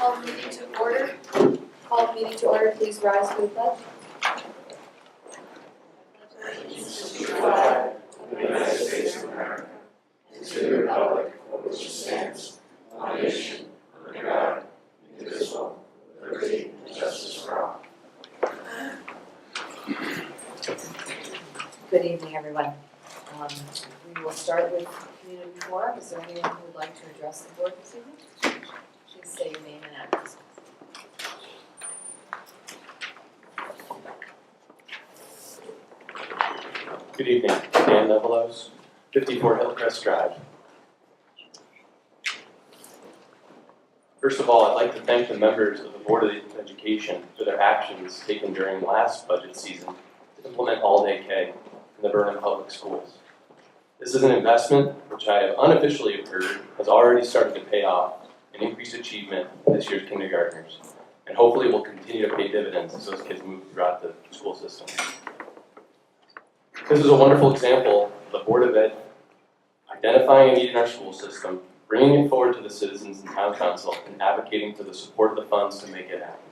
Call the meeting to order. Call the meeting to order. Please rise for the pledge. Allegiance to the flag of the United States of America, and to the republic for which it stands, one nation, under God, indivisible, with liberty and justice for all. Good evening, everyone. We will start with community forum. Is there anyone who would like to address the board this evening? Please say your name and address. Good evening, Dan Nevelos, 54 Hillcrest Drive. First of all, I'd like to thank the members of the Board of Education for their actions taken during last budget season to implement all-day K in the Vernon Public Schools. This is an investment which I have unofficially heard has already started to pay off and increase achievement in this year's kindergartners, and hopefully will continue to pay dividends as those kids move throughout the school system. This is a wonderful example of the Board of Ed identifying a need in our school system, bringing it forward to the citizens and town council, and advocating for the support of the funds to make it happen.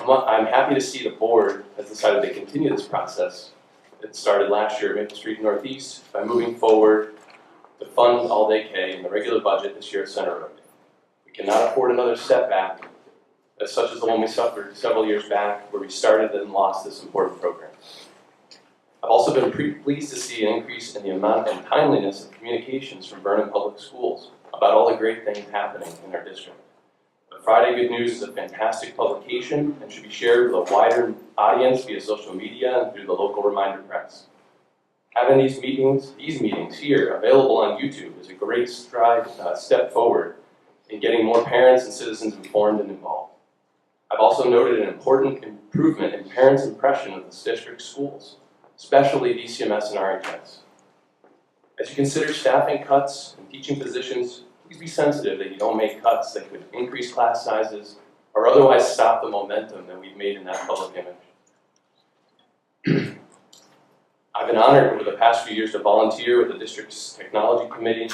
I'm happy to see the board has decided to continue this process. It started last year at Maple Street Northeast by moving forward to fund all-day K in the regular budget this year at Center Road. We cannot afford another setback such as the one we suffered several years back where we started and lost this important program. I've also been pretty pleased to see an increase in the amount and timeliness of communications from Vernon Public Schools about all the great things happening in our district. The Friday Good News is a fantastic publication and should be shared with a wider audience via social media and through the local reminder press. Having these meetings here available on YouTube is a great step forward in getting more parents and citizens informed and involved. I've also noted an important improvement in parents' impression of the district schools, especially VCMS and RHS. As you consider staffing cuts and teaching positions, please be sensitive that you don't make cuts that could increase class sizes or otherwise stop the momentum that we've made in that public image. I've been honored over the past few years to volunteer with the district's technology committee,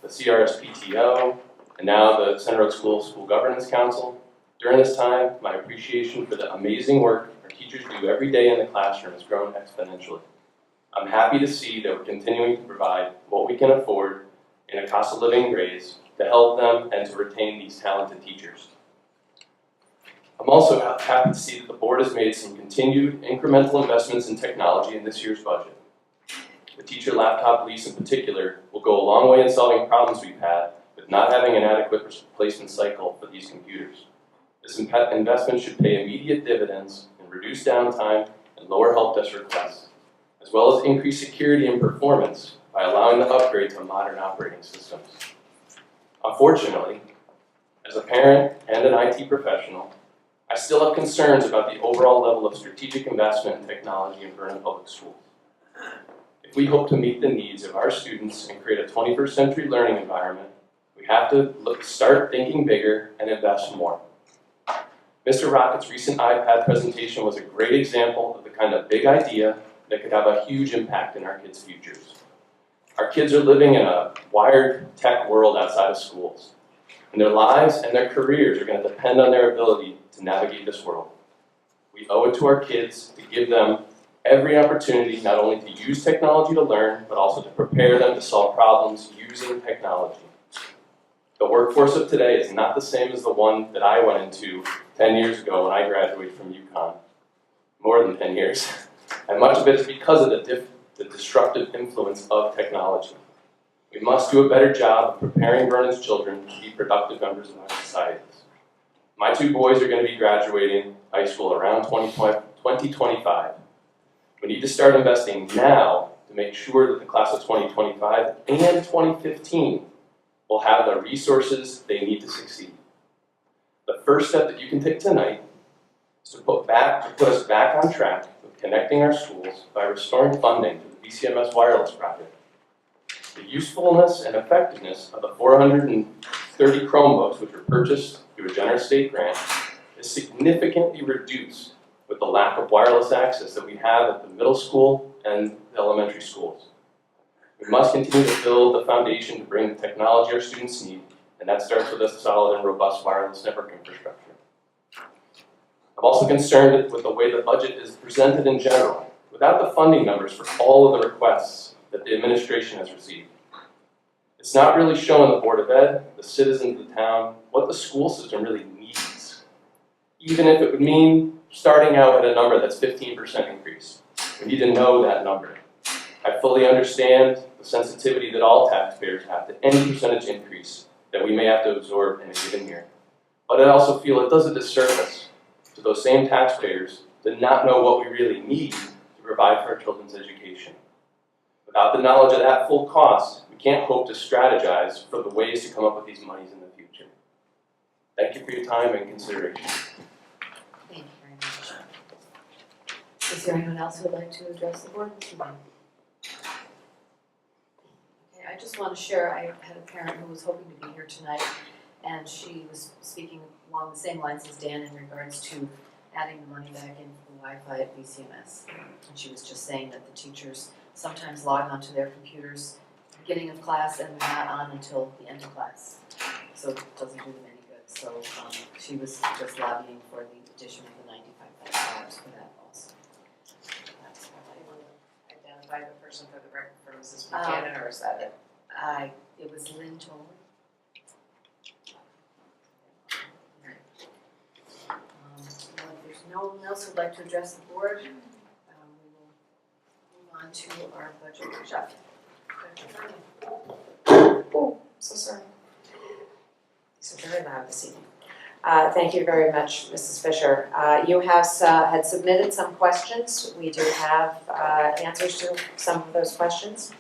the CRSPTO, and now the Center Road School Governance Council. During this time, my appreciation for the amazing work our teachers do every day in the classroom has grown exponentially. I'm happy to see that we're continuing to provide what we can afford in a cost of living raise to help them and to retain these talented teachers. I'm also happy to see that the board has made some continued incremental investments in technology in this year's budget. The teacher laptop lease in particular will go a long way in solving problems we've had with not having an adequate replacement cycle for these computers. This investment should pay immediate dividends in reduced downtime and lower help desk requests, as well as increase security and performance by allowing the upgrade to modern operating systems. Unfortunately, as a parent and an IT professional, I still have concerns about the overall level of strategic investment in technology in Vernon Public Schools. If we hope to meet the needs of our students and create a 21st century learning environment, we have to start thinking bigger and invest more. Mr. Rocket's recent iPad presentation was a great example of the kind of big idea that could have a huge impact in our kids' futures. Our kids are living in a wired tech world outside of schools, and their lives and their careers are going to depend on their ability to navigate this world. We owe it to our kids to give them every opportunity not only to use technology to learn, but also to prepare them to solve problems using technology. The workforce of today is not the same as the one that I went into 10 years ago when I graduated from UConn, more than 10 years. And much of it is because of the disruptive influence of technology. We must do a better job of preparing Vernon's children to be productive members of our societies. My two boys are going to be graduating high school around 2025. We need to start investing now to make sure that the class of 2025 and 2015 will have the resources they need to succeed. The first step that you can take tonight is to put us back on track with connecting our schools by restoring funding to the VCMS wireless project. The usefulness and effectiveness of the 430 Chromebooks which were purchased through a generous state grant is significantly reduced with the lack of wireless access that we have at the middle school and the elementary schools. We must continue to build the foundation to bring the technology our students need and that starts with a solid and robust wireless network infrastructure. I'm also concerned with the way the budget is presented in general, without the funding numbers for all of the requests that the administration has received. It's not really showing the Board of Ed, the citizens of the town, what the school system really needs, even if it would mean starting out at a number that's 15% increase. We need to know that number. I fully understand the sensitivity that all taxpayers have to any percentage increase that we may have to absorb in a given year. But I also feel it does a disservice to those same taxpayers to not know what we really need to provide for our children's education. Without the knowledge of that full cost, we can't hope to strategize for the ways to come up with these monies in the future. Thank you for your time and consideration. Thank you very much. Is there anyone else who would like to address the board this evening? Okay, I just want to share, I had a parent who was hoping to be here tonight, and she was speaking along the same lines as Dan in regards to adding the money back in for the Wi-Fi at BCMS. And she was just saying that the teachers sometimes log onto their computers beginning of class and they're not on until the end of class. So it doesn't do them any good. So she was just lobbying for the addition of the $95,000 for that also. That's what I wanted. Identify the person for the record for Mrs. Buchanan, or is that it? It was Lynn Toller. Well, if there's no one else who'd like to address the board, we will move on to our budget workshop. Oh, so sorry. These are very loud this evening. Thank you very much, Mrs. Fisher. You have had submitted some questions. We do have answers to some of those questions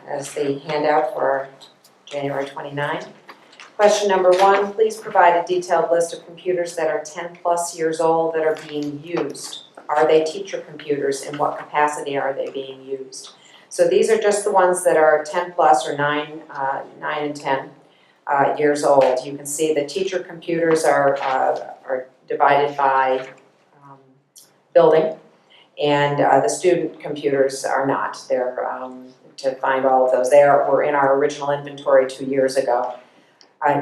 as the handout for January 29. Question number 1, please provide a detailed list of computers that are 10 plus years old that are being used. Are they teacher computers? In what capacity are they being used? So these are just the ones that are 10 plus or 9 and 10 years old. You can see the teacher computers are divided by building, and the student computers are not. They're to find all of those. They were in our original inventory 2 years ago.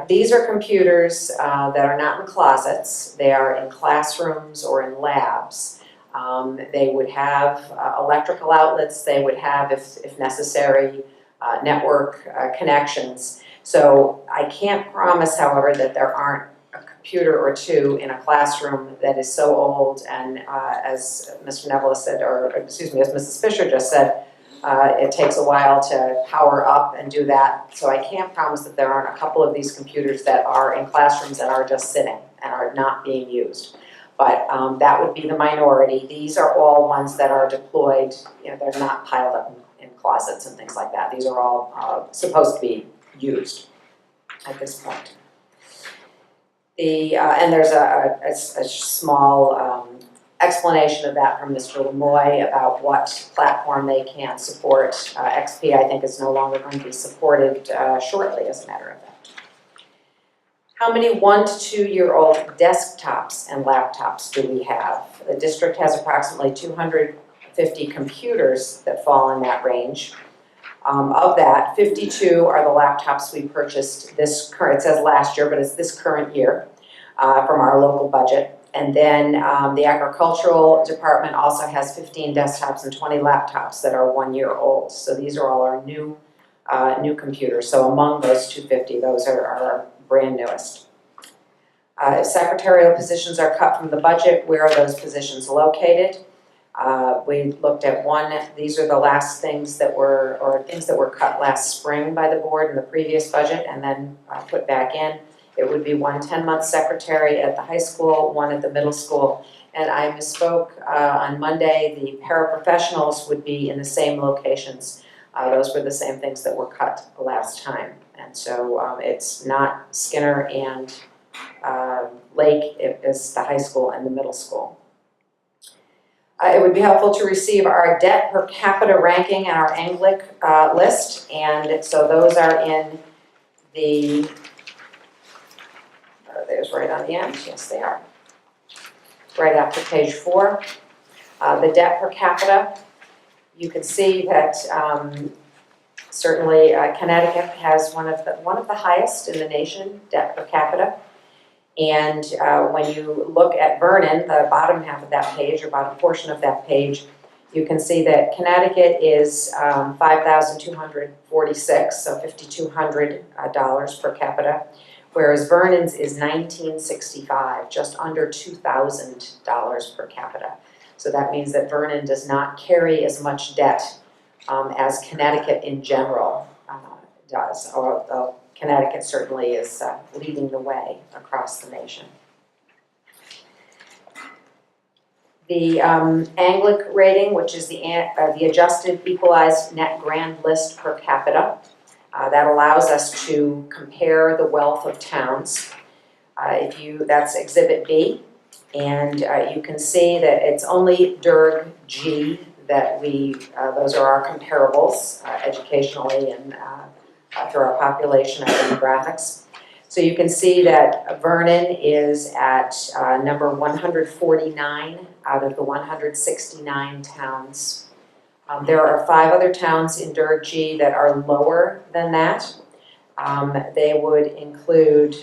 These are computers that are not in closets. They are in classrooms or in labs. They would have electrical outlets. They would have, if necessary, network connections. So I can't promise, however, that there aren't a computer or two in a classroom that is so old, and as Mr. Neville said, or excuse me, as Mrs. Fisher just said, it takes a while to power up and do that. So I can't promise that there aren't a couple of these computers that are in classrooms that are just sitting and are not being used. But that would be the minority. These are all ones that are deployed, you know, they're not piled up in closets and things like that. These are all supposed to be used at this point. And there's a small explanation of that from Mr. Lemoy about what platform they can support. XP, I think, is no longer going to be supported shortly, as a matter of fact. How many 1 to 2 year old desktops and laptops do we have? The district has approximately 250 computers that fall in that range. Of that, 52 are the laptops we purchased this current, it says last year, but it's this current year, from our local budget. And then the agricultural department also has 15 desktops and 20 laptops that are 1 year old. So these are all our new computers. So among those 250, those are our brand newest. Secretarial positions are cut from the budget. Where are those positions located? We looked at one. These are the last things that were, or things that were cut last spring by the board in the previous budget and then put back in. It would be one 10-month secretary at the high school, one at the middle school. And I misspoke on Monday, the paraprofessionals would be in the same locations. Those were the same things that were cut last time. And so it's not Skinner and Lake, it is the high school and the middle school. It would be helpful to receive our debt per capita ranking and our Anglic list. And so those are in the, there's right on the end, yes they are. Right after page 4. The debt per capita, you can see that Certainly, Connecticut has one of the highest in the nation, debt per capita. And when you look at Vernon, the bottom half of that page, or bottom portion of that page, you can see that Connecticut is $5,246, so $5,200 per capita, whereas Vernon's is $1,965, just under $2,000 per capita. So that means that Vernon does not carry as much debt as Connecticut in general does, although Connecticut certainly is leading the way across the nation. The Anglic rating, which is the adjusted equalized net grand list per capita, that allows us to compare the wealth of towns. That's Exhibit B, and you can see that it's only Derg G that those are our comparables educationally and through our population and demographics. So you can see that Vernon is at number 149 out of the 169 towns. There are 5 other towns in Derg G that are lower than that. They would include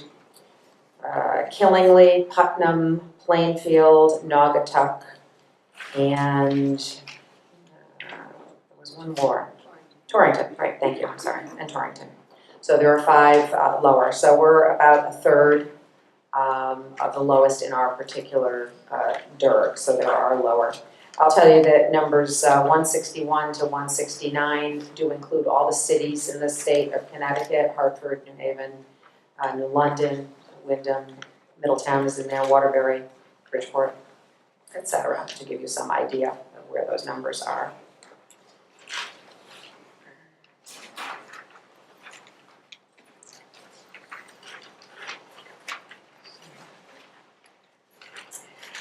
Killingly, Putnam, Plainfield, Naugatuck, and there was one more. Torrington, right, thank you, I'm sorry, and Torrington. So there are 5 lower. So we're about a third of the lowest in our particular Derg, so there are lower. I'll tell you that numbers 161 to 169 do include all the cities in the state of Connecticut: Hartford, New Haven, New London, Wyndham, Middletown is in there, Waterbury, Bridgeport, etc., to give you some idea of where those numbers are.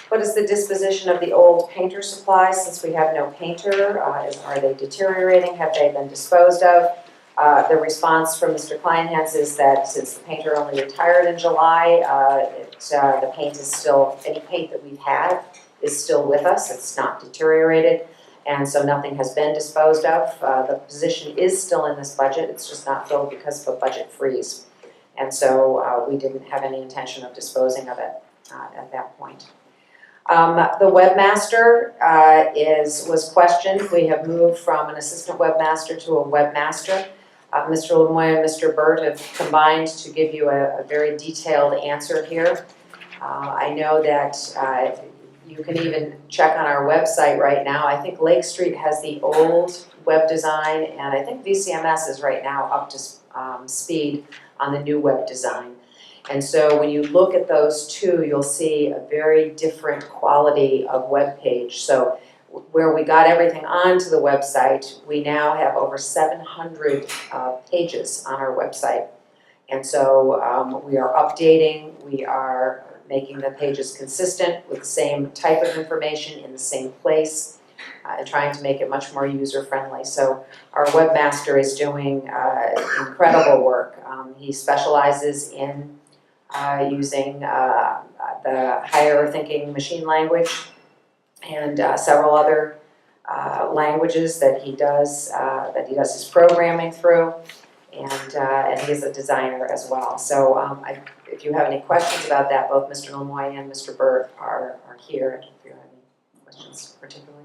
What is the disposition of the old painter supplies since we have no painter? Are they deteriorating? Have they been disposed of? The response from Mr. Kleinhans is that since the painter only retired in July, the paint is still, any paint that we've had is still with us. It's not deteriorated, and so nothing has been disposed of. The position is still in this budget. It's just not filled because of a budget freeze, and so we didn't have any intention of disposing of it at that point. The webmaster was questioned. We have moved from an assistant webmaster to a webmaster. Mr. Lemoy and Mr. Burt have combined to give you a very detailed answer here. I know that you can even check on our website right now. I think Lake Street has the old web design, and I think VCMS is right now up to speed on the new web design. And so when you look at those two, you'll see a very different quality of web page. So where we got everything onto the website, we now have over 700 pages on our website. And so we are updating, we are making the pages consistent with the same type of information in the same place, and trying to make it much more user-friendly. So our webmaster is doing incredible work. He specializes in using the higher thinking machine language and several other languages that he does his programming through, and he is a designer as well. So if you have any questions about that, both Mr. Lemoy and Mr. Burt are here if you have any questions particularly.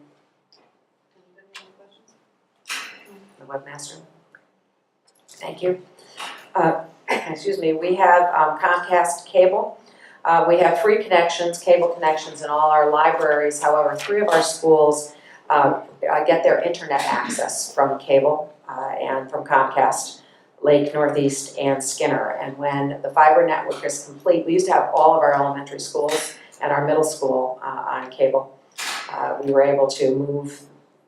Anybody have questions? The webmaster. Thank you. Excuse me, we have Comcast cable. We have free connections, cable connections in all our libraries. However, 3 of our schools get their internet access from cable and from Comcast, Lake, Northeast, and Skinner. And when the fiber network is complete, we used to have all of our elementary schools and our middle school on cable. We were able to move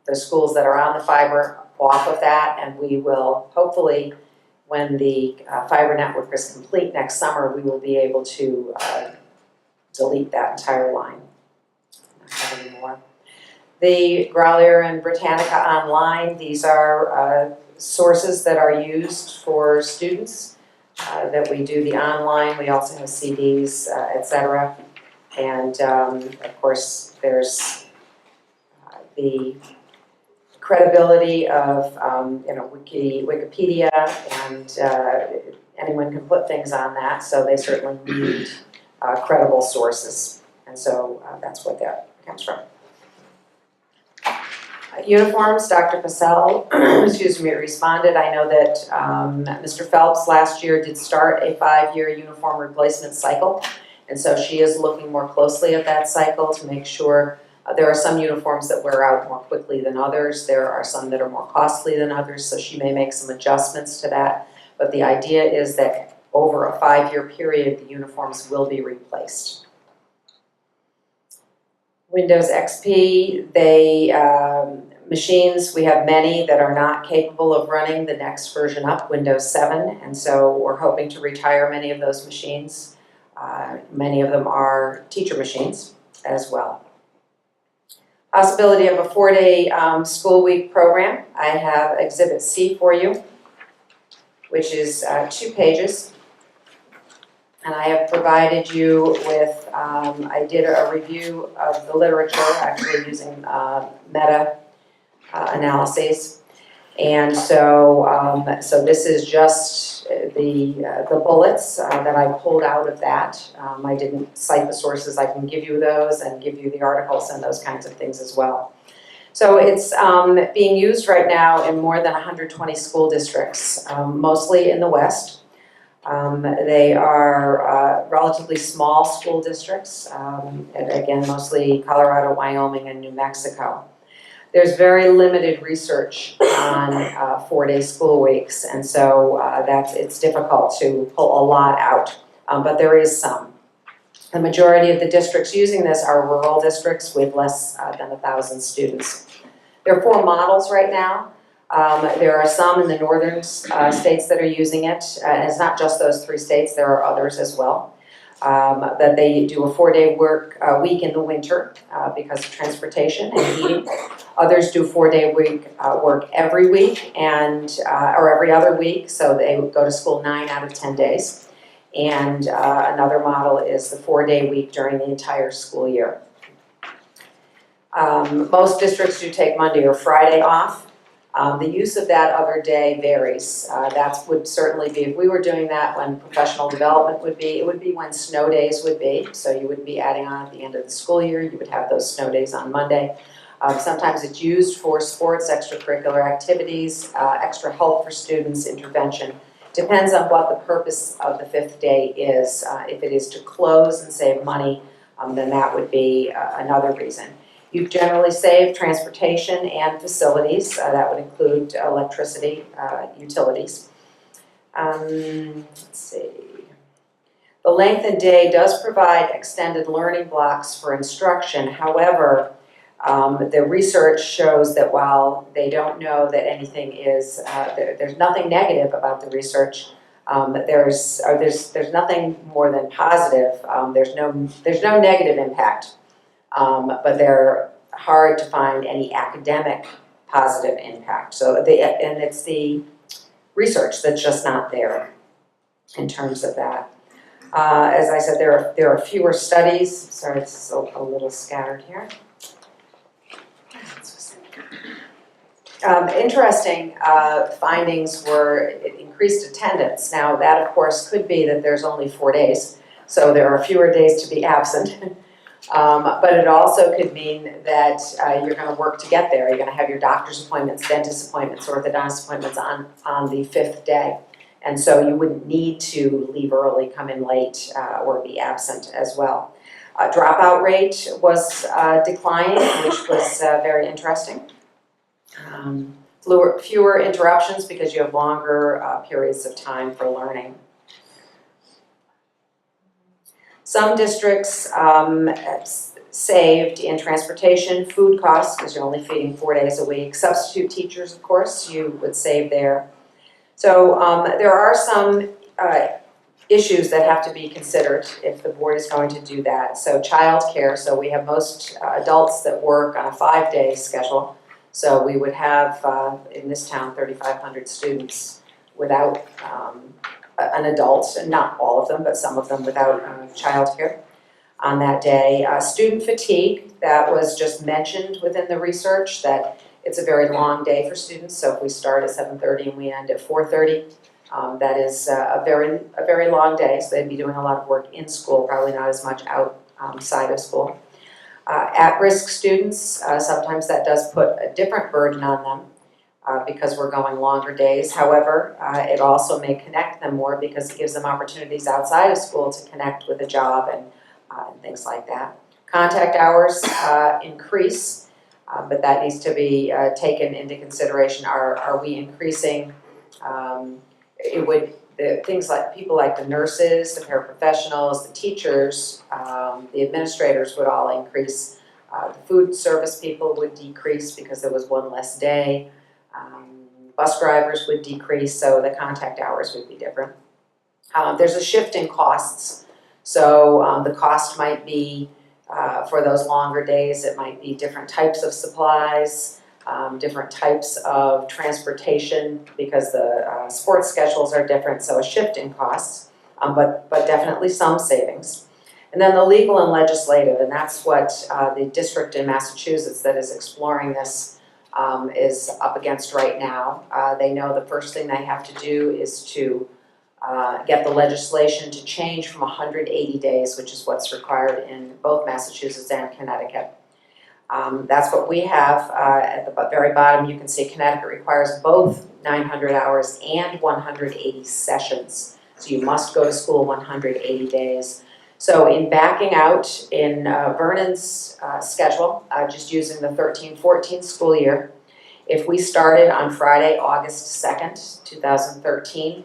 the schools that are on the fiber off of that, and we will hopefully, when the fiber network is complete next summer, we will be able to delete that entire line. Not have any more. The Grolier and Britannica Online, these are sources that are used for students, that we do the online. We also have CDs, etc. And of course, there's the credibility of, Wikipedia, and anyone can put things on that, so they certainly need credible sources. And so that's what that comes from. Uniforms, Dr. Passell, responded. I know that Mr. Phelps last year did start a 5-year uniform replacement cycle, and so she is looking more closely at that cycle to make sure. There are some uniforms that wear out more quickly than others. There are some that are more costly than others, so she may make some adjustments to that. But the idea is that over a 5-year period, the uniforms will be replaced. Windows XP, machines, we have many that are not capable of running the next version up, Windows 7, and so we're hoping to retire many of those machines. Many of them are teacher machines as well. Possibility of a 4-day school week program. I have Exhibit C for you, which is 2 pages. And I have provided you with, I did a review of the literature, actually using meta-analyses. And so, this is just the bullets that I pulled out of that. I didn't cite the sources. I can give you those and give you the articles and those kinds of things as well. So it's being used right now in more than 120 school districts, mostly in the West. They are relatively small school districts, and again, mostly Colorado, Wyoming, and New Mexico. There's very limited research on 4-day school weeks, and so it's difficult to pull a lot out, but there is some. The majority of the districts using this are rural districts with less than 1,000 students. There are 4 models right now. There are some in the northern states that are using it, and it's not just those 3 states, there are others as well. That they do a 4-day week in the winter because of transportation and heating. Others do 4-day week work every week or every other week, so they go to school 9 out of 10 days. And another model is the 4-day week during the entire school year. Most districts do take Monday or Friday off. The use of that other day varies. That would certainly be, if we were doing that when professional development would be, it would be when snow days would be. So you wouldn't be adding on at the end of the school year. You would have those snow days on Monday. Sometimes it's used for sports, extracurricular activities, extra help for students, intervention. Depends on what the purpose of the 5th day is. If it is to close and save money, then that would be another reason. You generally save transportation and facilities. That would include electricity, utilities. Let's see. The lengthened day does provide extended learning blocks for instruction. However, the research shows that while they don't know that anything is, there's nothing negative about the research. There's nothing more than positive. There's no negative impact. But they're hard to find any academic positive impact. So and it's the research that's just not there in terms of that. As I said, there are fewer studies. Sorry, it's a little scattered here. Interesting findings were increased attendance. Now that of course could be that there's only 4 days, so there are fewer days to be absent. But it also could mean that you're going to work to get there. You're going to have your doctor's appointments, dentist appointments, orthodontist appointments on the 5th day. And so you wouldn't need to leave early, come in late, or be absent as well. Dropout rate was declining, which was very interesting. Fewer interruptions because you have longer periods of time for learning. Some districts saved in transportation, food costs, because you're only feeding 4 days a week. Substitute teachers, of course, you would save there. So there are some issues that have to be considered if the board is going to do that. So childcare, so we have most adults that work on a 5-day schedule. So we would have, in this town, 3,500 students without an adult, and not all of them, but some of them without childcare on that day. Student fatigue, that was just mentioned within the research, that It's a very long day for students, so if we start at 7:30 and we end at 4:30, that is a very long day, so they'd be doing a lot of work in school, probably not as much outside of school. At-risk students, sometimes that does put a different burden on them because we're going longer days. However, it also may connect them more because it gives them opportunities outside of school to connect with a job and things like that. Contact hours increase, but that needs to be taken into consideration. Are we increasing, things like people like the nurses, the paraprofessionals, the teachers, the administrators would all increase. The food service people would decrease because there was one less day. Bus drivers would decrease, so the contact hours would be different. There's a shift in costs, so the cost might be for those longer days, it might be different types of supplies, different types of transportation because the sports schedules are different, so a shift in costs, but definitely some savings. And then the legal and legislative, and that's what the district in Massachusetts that is exploring this is up against right now. They know the first thing they have to do is to get the legislation to change from 180 days, which is what's required in both Massachusetts and Connecticut. That's what we have. At the very bottom, you can see Connecticut requires both 900 hours and 180 sessions. So you must go to school 180 days. So in backing out in Vernon's schedule, just using the 13-14 school year, if we started on Friday, August 2nd, 2013,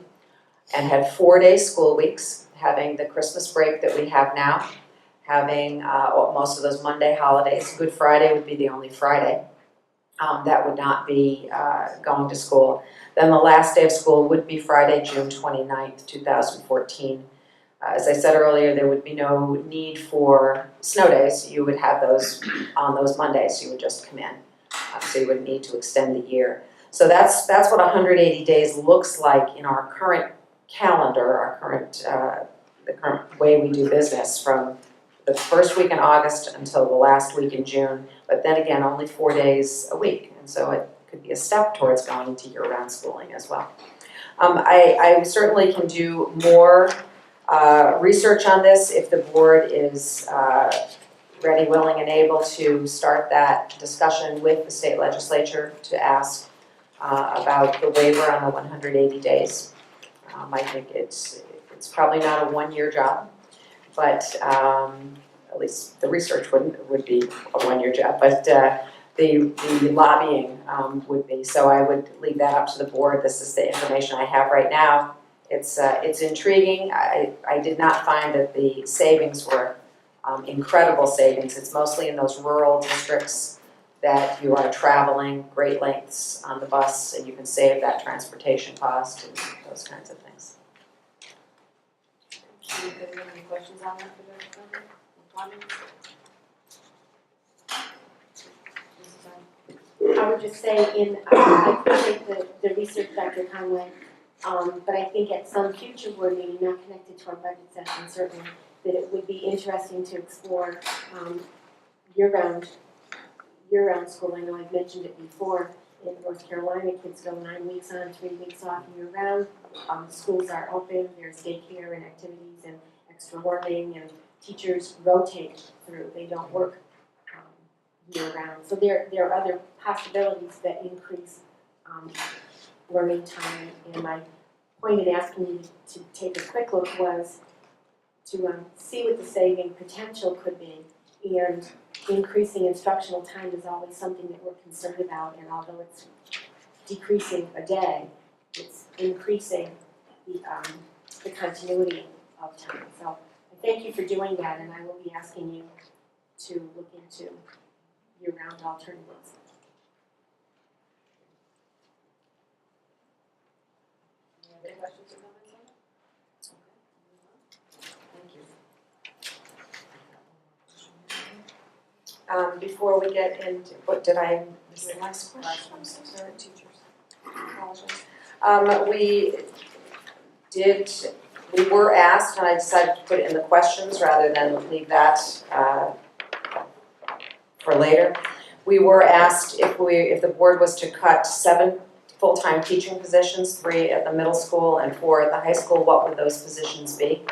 and had 4-day school weeks, having the Christmas break that we have now, having most of those Monday holidays. Good Friday would be the only Friday that would not be going to school. Then the last day of school would be Friday, June 29th, 2014. As I said earlier, there would be no need for snow days. You would have those on those Mondays. You would just come in. So you would need to extend the year. So that's what 180 days looks like in our current calendar, our current the current way we do business from the first week in August until the last week in June, but then again, only 4 days a week. And so it could be a step towards going to year-round schooling as well. I certainly can do more research on this if the board is ready, willing, and able to start that discussion with the state legislature to ask about the waiver on the 180 days. I think it's probably not a one-year job, but at least the research would be a one-year job, but the lobbying would be. So I would leave that up to the board. This is the information I have right now. It's intriguing. I did not find that the savings were incredible savings. It's mostly in those rural districts that you are traveling great lengths on the bus and you can save that transportation cost and those kinds of things. Any questions on that for the comments? I would just say I appreciate the research, Dr. Conway, but I think at some future board meeting, not connected to our budget session certainly, that it would be interesting to explore year-round school. I know I've mentioned it before. In North Carolina, kids go 9 weeks on, 3 weeks off year-round. Schools are open, there's daycare and activities and extra learning, and teachers rotate through. They don't work year-round. So there are other possibilities that increase learning time. And my point in asking you to take a quick look was to see what the saving potential could be. And increasing instructional time is always something that we're concerned about. And although it's decreasing a day, it's increasing the continuity of time. So I thank you for doing that, and I will be asking you to look into year-round alternatives. Any other questions or comments on it? Okay. Before we get into, what did I miss the last question? I'm so sorry, teachers. I apologize. We were asked, and I decided to put it in the questions rather than leave that for later. We were asked if the board was to cut 7 full-time teaching positions, 3 at the middle school and 4 at the high school, what would those positions be?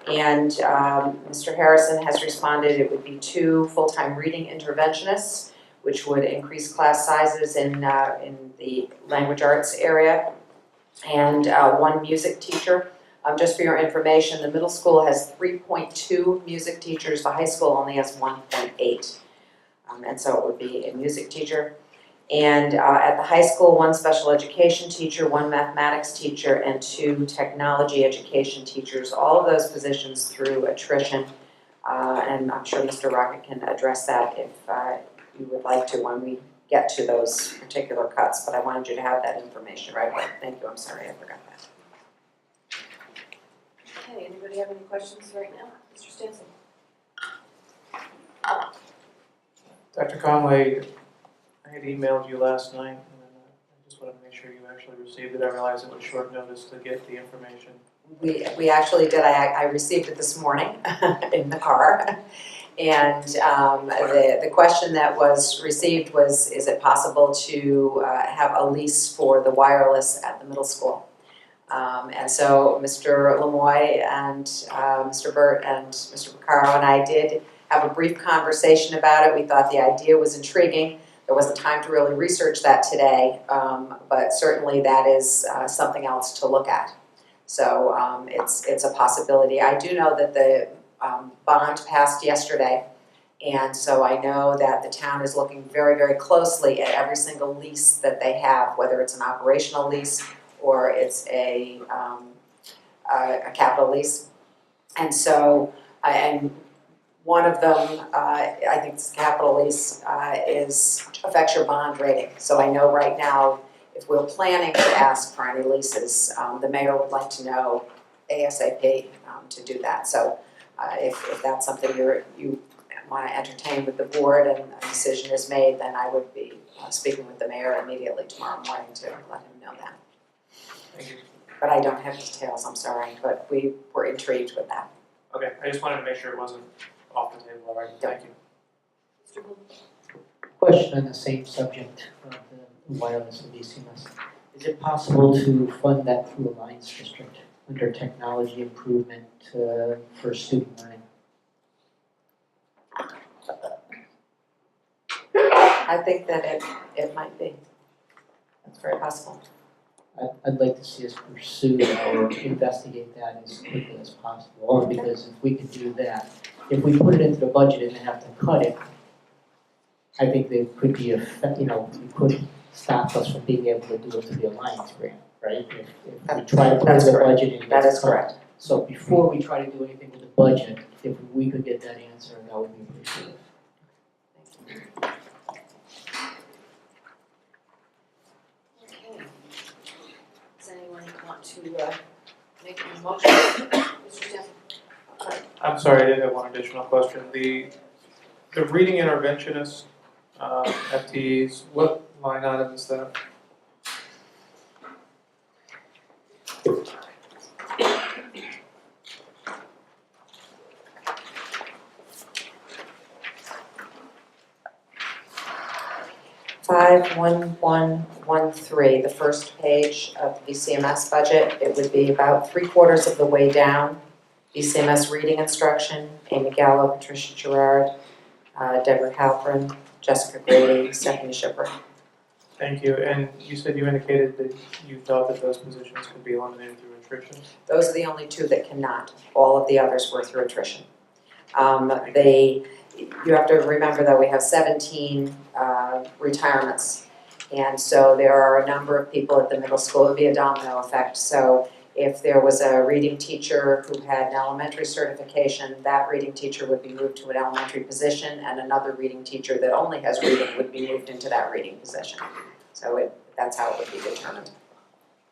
And Mr. Harrison has responded it would be 2 full-time reading interventionists, which would increase class sizes in the language arts area, and 1 music teacher. Just for your information, the middle school has 3.2 music teachers, the high school only has 1.8. And so it would be a music teacher. And at the high school, 1 special education teacher, 1 mathematics teacher, and 2 technology education teachers. All of those positions through attrition. And I'm sure Mr. Rocket can address that if you would like to when we get to those particular cuts. But I wanted you to have that information right away. Thank you, I'm sorry, I forgot that. Okay, anybody have any questions right now? Mr. Stanson? Dr. Conway, I had emailed you last night, and I just wanted to make sure you actually received it. I realized it was short notice to get the information. We actually did, I received it this morning in the car. And the question that was received was, is it possible to have a lease for the wireless at the middle school? And so Mr. Lemoy and Mr. Burt and Mr. Picaro and I did have a brief conversation about it. We thought the idea was intriguing. There wasn't time to really research that today, but certainly that is something else to look at. So it's a possibility. I do know that the bond passed yesterday, and so I know that the town is looking very, very closely at every single lease that they have, whether it's an operational lease or it's a capital lease. And so, and one of them, I think it's capital lease, affects your bond rating. So I know right now, if we're planning to ask for any leases, the mayor would like to know ASAP to do that. So if that's something you want to entertain with the board and a decision is made, then I would be speaking with the mayor immediately tomorrow morning to let him know that. Thank you. But I don't have details, I'm sorry, but we were intrigued with that. Okay, I just wanted to make sure it wasn't off the table already. Thank you. Mr. Gould? Question on the same subject of the wireless and VCMS. Is it possible to fund that through Alliance District under technology improvement for student learning? I think that it might be. That's very possible. I'd like to see us pursue or investigate that as quickly as possible, only because if we could do that, if we put it into the budget and then have to cut it, I think there could be it could stop us from being able to do it through the Alliance grant, right? If we try to put it in the budget and it That gets is cut. correct. So before we try to do anything with the budget, if we could get that answer, that would be appreciated. Okay. Does anyone want to make a motion? Mr. Stanton? I'm sorry, I did have one additional question. The reading interventionist FTEs, what line item is that? Five 1113, the first page of the VCMS budget. It would be about 3/4 of the way down. VCMS reading instruction, Amy Gallo, Patricia Gerard, Deborah Halpern, Jessica Grady, Stephanie Shipper. Thank you. And you said you indicated that you thought that those positions could be eliminated through attrition. Those are the only 2 that cannot. All of the others were through attrition. You have to remember that we have 17 retirements. And so there are a number of people at the middle school. It would be a domino effect. So if there was a reading teacher who had an elementary certification, that reading teacher would be moved to an elementary position, and another reading teacher that only has reading would be moved into that reading position. So that's how it would be determined.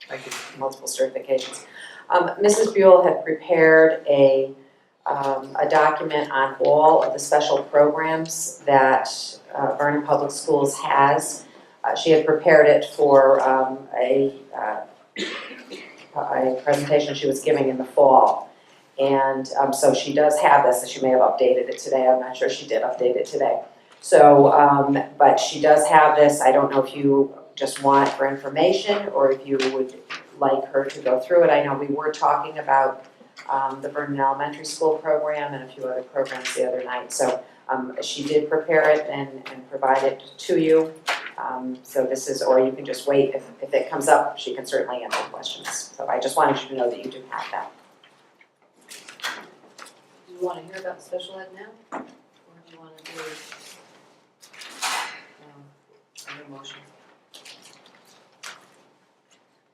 Thank you. Multiple certifications. Mrs. Buell had prepared a document on all of the special programs that Vernon Public Schools has. She had prepared it for a presentation she was giving in the fall. And so she does have this, and she may have updated it today. I'm not sure she did update it today. So, but she does have this, I don't know if you just want it for information or if you would like her to go through it. I know we were talking about the Vernon Elementary School program and a few other programs the other night. So she did prepare it and provide it to you. So this is, or you can just wait, if it comes up, she can certainly answer questions. So I just wanted you to know that you do have that. Do you wanna hear about the special ed now? Or do you wanna do, other motions?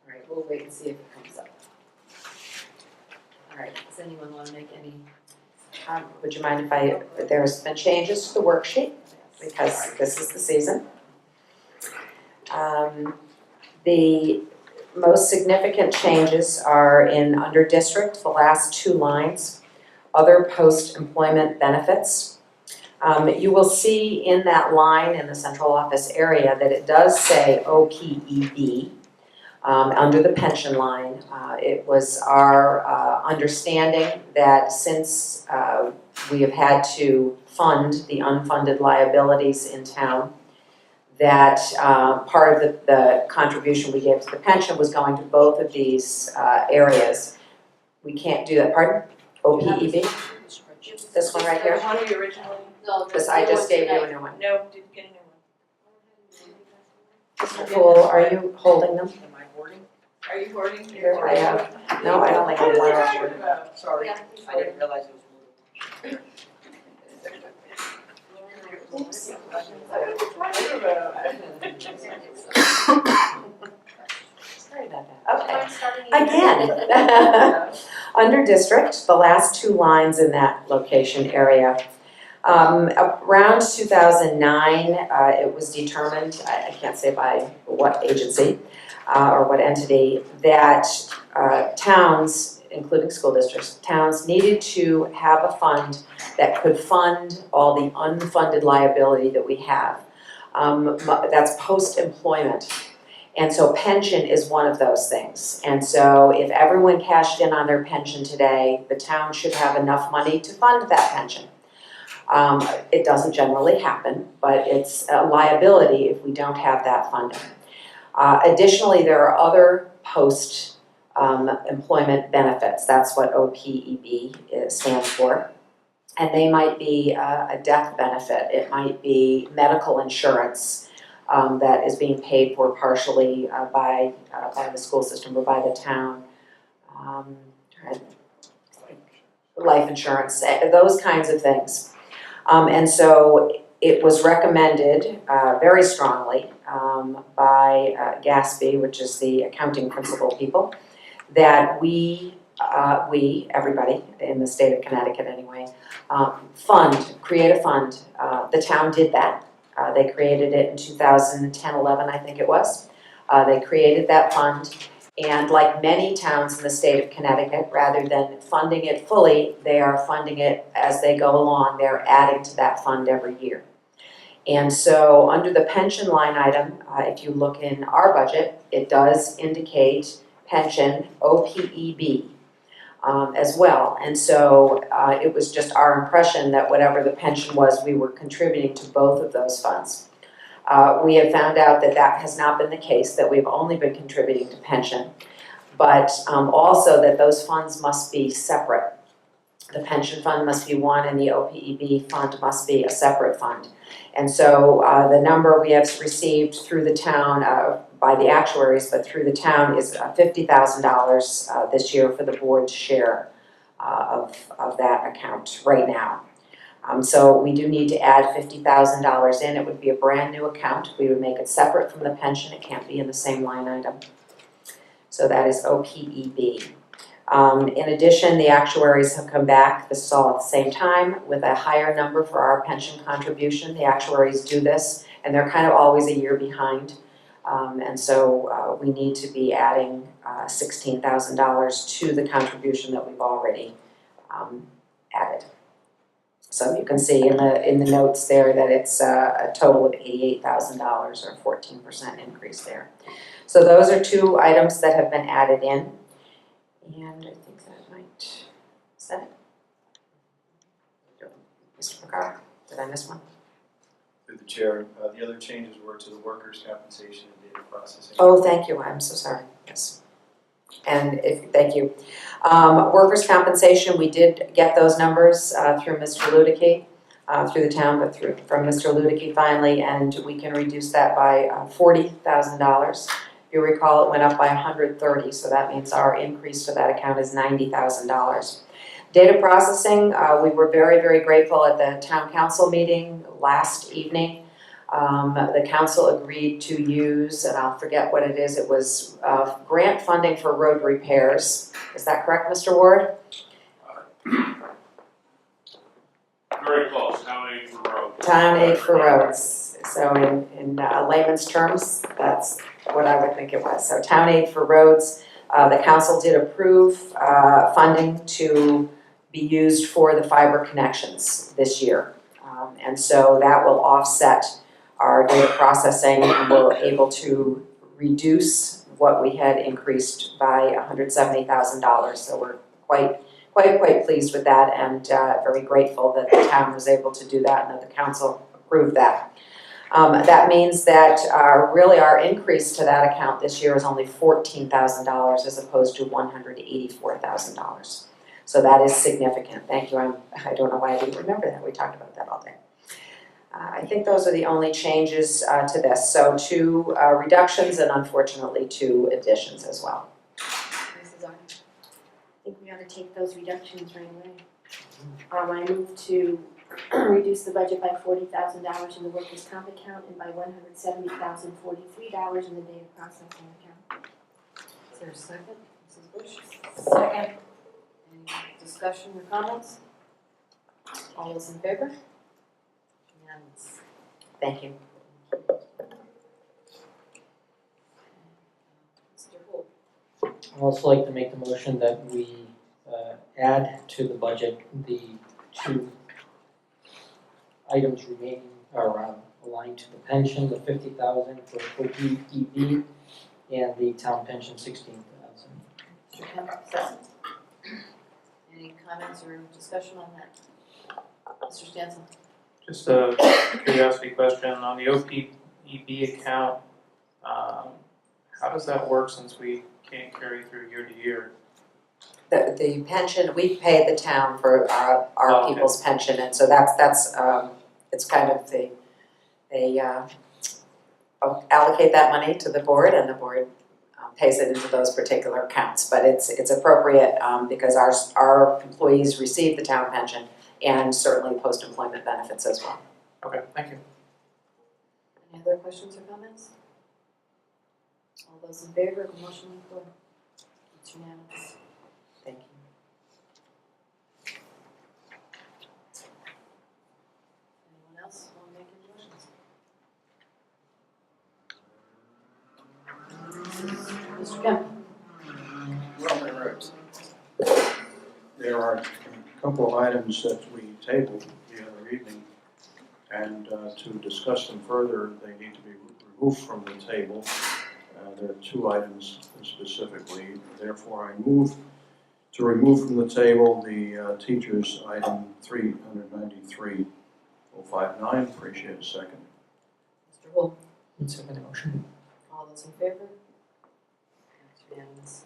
All right, we'll wait and see if it comes up. All right, does anyone wanna make any? Would you mind if there's been changes to the worksheet? Because this is the season. The most significant changes are in under district, the last two lines, other post-employment benefits. You will see in that line in the central office area that it does say OPEB under the pension line. It was our understanding that since we have had to fund the unfunded liabilities in town, that part of the contribution we gave to the pension was going to both of these areas. We can't do that, pardon? OPEB? This one right here? One we originally, No, Because I just gave you a new one. no, didn't get a new Mr. Poole, are you holding them? one. Am I hoarding? Are you hoarding? Here, I have, no, I only have one extra. Sorry, Yeah, I didn't realize it was moving. Sorry about that, okay. Again, under district, the last two lines in that location area. Around 2009, it was determined, I can't say by what agency or what entity, that towns, including school districts, towns needed to have a fund that could fund all the unfunded liability that we have. That's post-employment. And so pension is one of those things. And so if everyone cashed in on their pension today, the town should have enough money to fund that pension. It doesn't generally happen, but it's a liability if we don't have that funding. Additionally, there are other post-employment benefits. That's what OPEB stands for. And they might be a death benefit. It might be medical insurance that is being paid for partially by the school system or by the town. Life insurance, those kinds of things. And so it was recommended very strongly by GASB, which is the accounting principal people, that we, everybody in the state of Connecticut anyway, create a fund. The town did that. They created it in 2010-11, I think it was. They created that fund. And like many towns in the state of Connecticut, rather than funding it fully, they are funding it as they go along. They're adding to that fund every year. And so under the pension line item, if you look in our budget, it does indicate pension, OPEB, as well. And so it was just our impression that whatever the pension was, we were contributing to both of those funds. We have found out that that has not been the case, that we've only been contributing to pension, but also that those funds must be separate. The pension fund must be one and the OPEB fund must be a separate fund. And so the number we have received through the town, by the actuaries, but through the town is $50,000 this year for the board's share of that account right now. So we do need to add $50,000 in. It would be a brand new account. We would make it separate from the pension. It can't be in the same line item. So that is OPEB. In addition, the actuaries have come back, this is all at the same time, with a higher number for our pension contribution. The actuaries do this, and they're kind of always a year behind. And so we need to be adding $16,000 to the contribution that we've already added. So you can see in the notes there that it's a total of $88,000 or 14% increase there. So those are two items that have been added in. And I think that might, is that it? Mr. McCarr, did I miss one? Chair. The other changes were to the workers' compensation and data processing. Oh, thank you, I'm so sorry, yes. And thank you. Workers' compensation, we did get those numbers through Mr. Ludicky, through the town, but from Mr. Ludicky finally, and we can reduce that by $40,000. If you recall, it went up by 130, so that means our increase to that account is $90,000. Data processing, we were very, very grateful at the town council meeting last evening. The council agreed to use, and I'll forget what it is, it was grant funding for road repairs. Is that correct, Mr. Ward? Very close, town aid for road. Town aid for roads. So in layman's terms, that's what I would think it was. So town aid for roads, the council did approve funding to be used for the fiber connections this year. And so that will offset our data processing, and we're able to reduce what we had increased by $170,000. So we're quite pleased with that, and very grateful that the town was able to do that and that the council approved that. That means that really our increase to that account this year is only $14,000 as opposed to $184,000. So that is significant. Thank you. I don't know why I didn't remember that. We talked about that all day. I think those are the only changes to this. So 2 reductions and unfortunately 2 additions as well. Mrs. Arden? I think we ought to take those reductions right away. I move to reduce the budget by $40,000 in the workers' comp account and by $170,043 in the data processing account. Is there a second? Mrs. Bush? Second. Any discussion or comments? All those in favor? Unanimous. Thank you. Mr. Holt? I'd also like to make the motion that we add to the budget the 2 items remaining are aligned to the pension, the $50,000 for OPEB, and the town pension, $16,000. Mr. Kemp, second. Any comments or discussion on that? Mr. Stanton? Just a curiosity question, on the OPEB account, how does that work since we can't carry through year to year? The pension, we pay the town for our Okay. people's pension, and so that's it's kind of they allocate that money to the board, and the board pays it into those particular accounts. But it's appropriate because our employees receive the town pension and certainly post-employment benefits as well. Okay, thank you. Any other questions or comments? All those in favor of the motion on the floor? It's unanimous. Thank you. Anyone else want to make any motions? Mr. Kemp? Well, there are a couple of items that we tabled the other evening, and to discuss them further, they need to be removed from the table. There are 2 items specifically, therefore I move to remove from the table the teachers item 393,059. Appreciate a second. Mr. Holt? I'd second the motion. All those in favor? It's unanimous.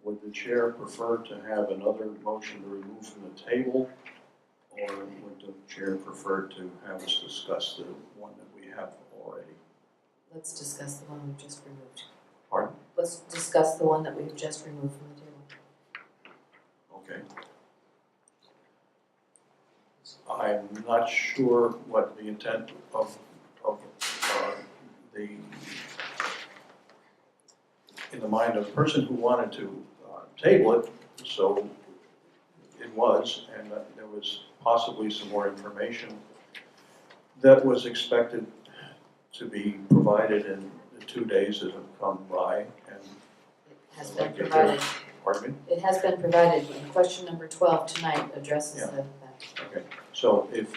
Would the chair prefer to have another motion to remove from the table, or would the chair prefer to have us discuss the one that we have already? Let's discuss the one we've just removed. Pardon? Let's discuss the one that we've just removed from the table. Okay. I'm not sure what the intent of in the mind of the person who wanted to table it, so it was, and there was possibly some more information that was expected to be provided in the 2 days that have come by, and It has been provided. pardon me? It has been provided, and question number 12 tonight addresses that. Okay, so if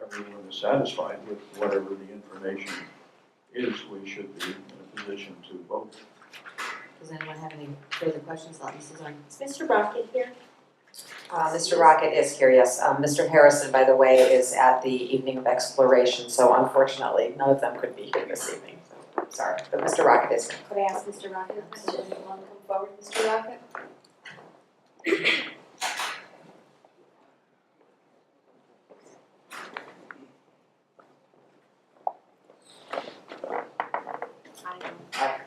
everyone is satisfied with whatever the information is, we should be in a position to vote. Does anyone have any further questions on Mrs. Arden? Is Mr. Brockett here? Mr. Rocket is here, yes. Mr. Harrison, by the way, is at the Evening of Exploration, so unfortunately, none of them could be here this evening. So, sorry, but Mr. Rocket is here. Could I ask Mr. Rocket a So question? you want to come forward, Mr. Rocket?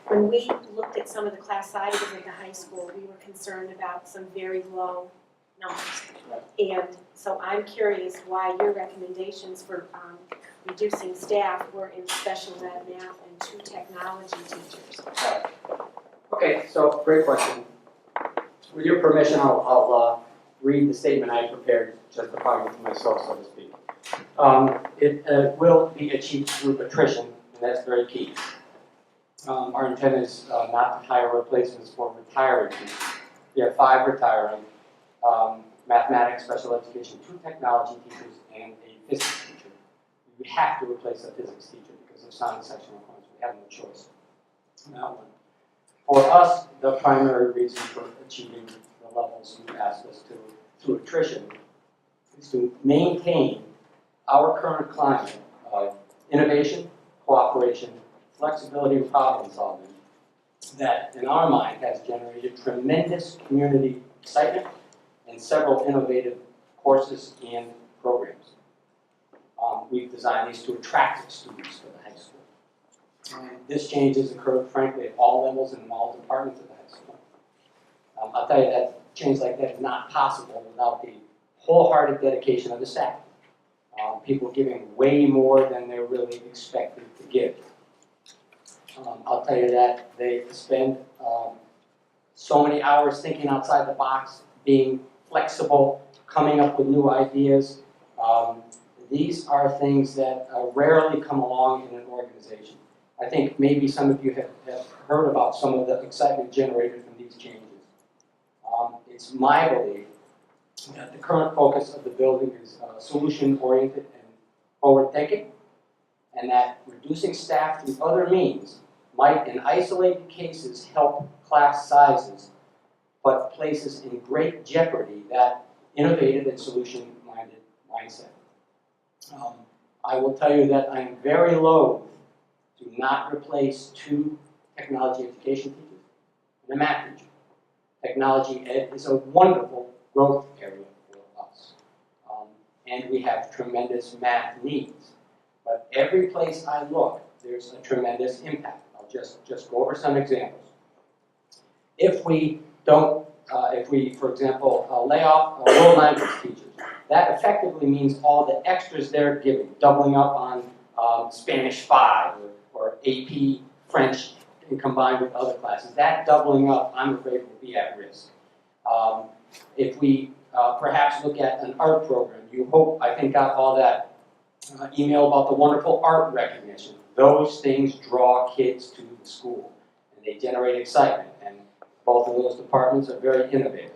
When we looked at some of the class sizes at the high school, we were concerned about some very low numbers. And so I'm curious why your recommendations for reducing staff were in special ed, math, and 2 technology teachers. Okay, so great question. With your permission, I'll read the statement I prepared, justifying it to myself, so to speak. It will be achieved through attrition, and that's very key. Our intent is not to hire replacements for retiring teachers. We have 5 retiring, mathematics, special education, 2 technology teachers, and a physics teacher. We have to replace a physics teacher because of science section requirements. We have no choice on that one. For us, the primary reason for achieving the levels you asked us to through attrition is to maintain our current climate of innovation, cooperation, flexibility, and problem solving that, in our mind, has generated tremendous community excitement and several innovative courses and programs. We've designed these to attract students to the high school. This change has occurred, frankly, at all levels and in all departments of the high school. I'll tell you that change like that is not possible without the wholehearted dedication of the staff. People giving way more than they're really expected to give. I'll tell you that they spend so many hours thinking outside the box, being flexible, coming up with new ideas. These are things that rarely come along in an organization. I think maybe some of you have heard about some of the excitement generated from these changes. It's my belief that the current focus of the building is solution-oriented and forward-thinking, and that reducing staff through other means might, in isolated cases, help class sizes, but places in great jeopardy that innovative and solution-minded mindset. I will tell you that I am very loath to not replace 2 technology education teachers and a math teacher. Technology ed is a wonderful growth area for us. And we have tremendous math needs. But every place I look, there's a tremendous impact. I'll just go over some examples. If we don't, for example, lay off world language teachers, that effectively means all the extras they're giving, doubling up on Spanish 5 or AP French and combined with other classes. That doubling up, I'm afraid, will be at risk. If we perhaps look at an art program, you hope, I think, got all that email about the wonderful art recognition. Those things draw kids to the school, and they generate excitement, and both of those departments are very innovative.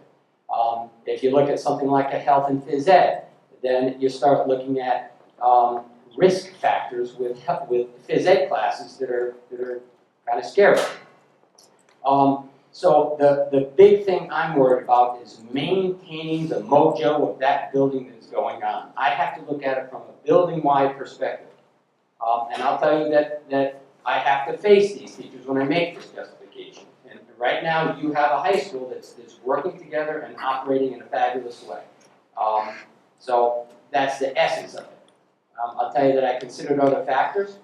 If you look at something like a health and phys ed, then you start looking at risk factors with phys ed classes that are kind of scary. So the big thing I'm worried about is maintaining the mojo of that building that's going on. I have to look at it from a building-wide perspective. And I'll tell you that I have to face these teachers when I make this justification. And right now, you have a high school that's working together and operating in a fabulous way. So that's the essence of it. I'll tell you that I considered other factors.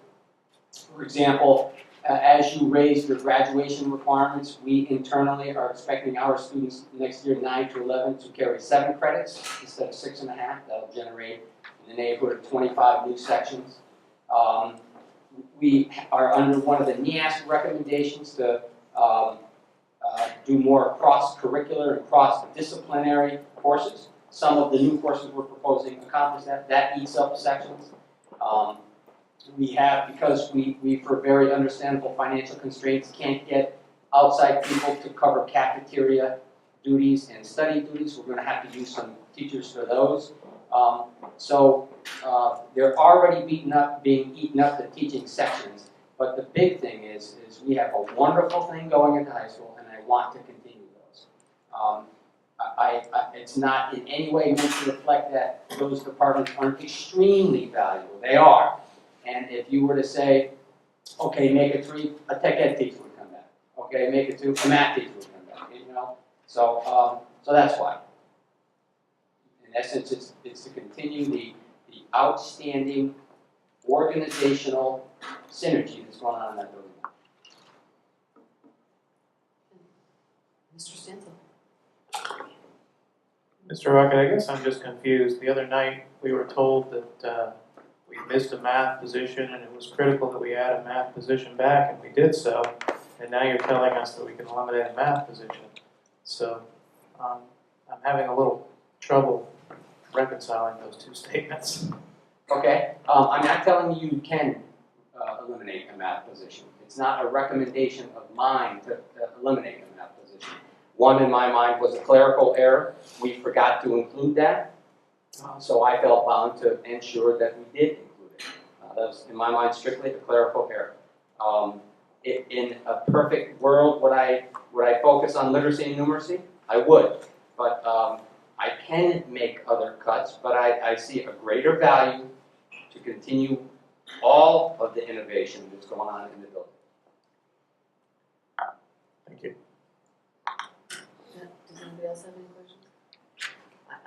For example, as you raise your graduation requirements, we internally are expecting our students next year, 9 to 11, to carry 7 credits instead of 6.5. That'll generate in the neighborhood of 25 new sections. We are under one of the NEAS recommendations to do more cross-curricular and cross-disciplinary courses. Some of the new courses we're proposing accomplish that. That eats up sections. We have, because we for very understandable financial constraints, can't get outside people to cover cafeteria duties and study duties. We're going to have to use some teachers for those. So they're already being eaten up, the teaching sections. But the big thing is we have a wonderful thing going into high school, and I want to continue those. It's not in any way meant to reflect that those departments aren't extremely valuable. They are. And if you were to say, okay, make it 3, a tech ed teacher would come back. Okay, make it 2, a math teacher would come back, you know? So that's why. In essence, it's to continue the outstanding organizational synergy that's going on in that building. Mr. Stansel? Mr. Rocket, I guess I'm just confused. The other night, we were told that we missed a math position and it was critical that we add a math position back, and we did so. And now you're telling us that we can eliminate a math position. So I'm having a little trouble reconciling those two statements. Okay, I'm not telling you you can eliminate a math position. It's not a recommendation of mine to eliminate a math position. One in my mind was a clerical error. We forgot to include that. So I felt bound to ensure that we did include it. That was, in my mind, strictly a clerical error. In a perfect world, would I focus on literacy and numeracy? I would. But I can make other cuts, but I see a greater value to continue all of the innovation that's going on in the building. Thank you. Does anybody else have any questions?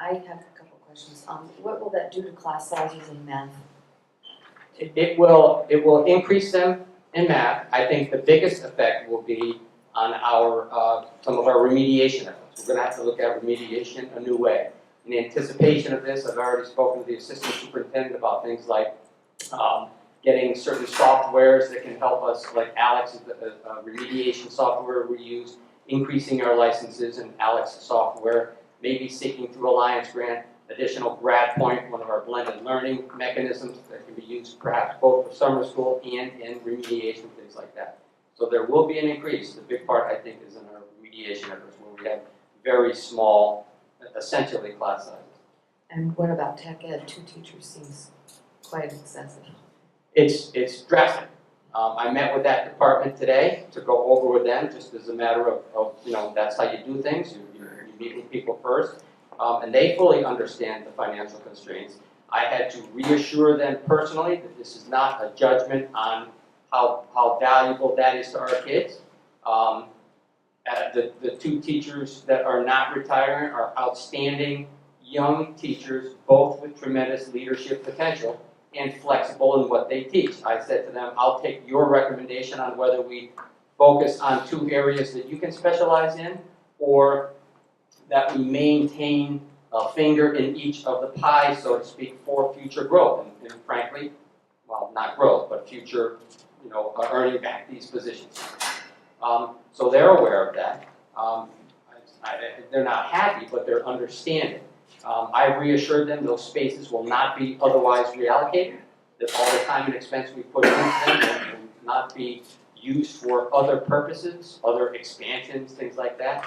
I have a couple of questions. What will that do to class sizes in math? It will increase them in math. I think the biggest effect will be on our some of our remediation efforts. We're going to have to look at remediation a new way. In anticipation of this, I've already spoken to the assistant superintendent about things like getting certain softwares that can help us, like Alex is the remediation software we use, increasing our licenses in Alex software, maybe seeking through Alliance Grant additional grad point, one of our blended learning mechanisms that can be used perhaps both for summer school and in remediation, things like that. So there will be an increase. The big part, I think, is in our remediation efforts where we have very small, essentially class sizes. And what about tech ed? 2 teachers seems quite excessive. It's drastic. I met with that department today to go over with them, just as a matter of you know, that's how you do things. You meet with people first. And they fully understand the financial constraints. I had to reassure them personally that this is not a judgment on how valuable that is to our kids. The 2 teachers that are not retiring are outstanding young teachers, both with tremendous leadership potential and flexible in what they teach. I said to them, I'll take your recommendation on whether we focus on 2 areas that you can specialize in, or that we maintain a finger in each of the pies, so to speak, for future growth. And frankly, well, not growth, but future, you know, earning back these positions. So they're aware of that. They're not happy, but they're understanding. I've reassured them those spaces will not be otherwise reallocated, that all the time and expense we put into them will not be used for other purposes, other expansions, things like that.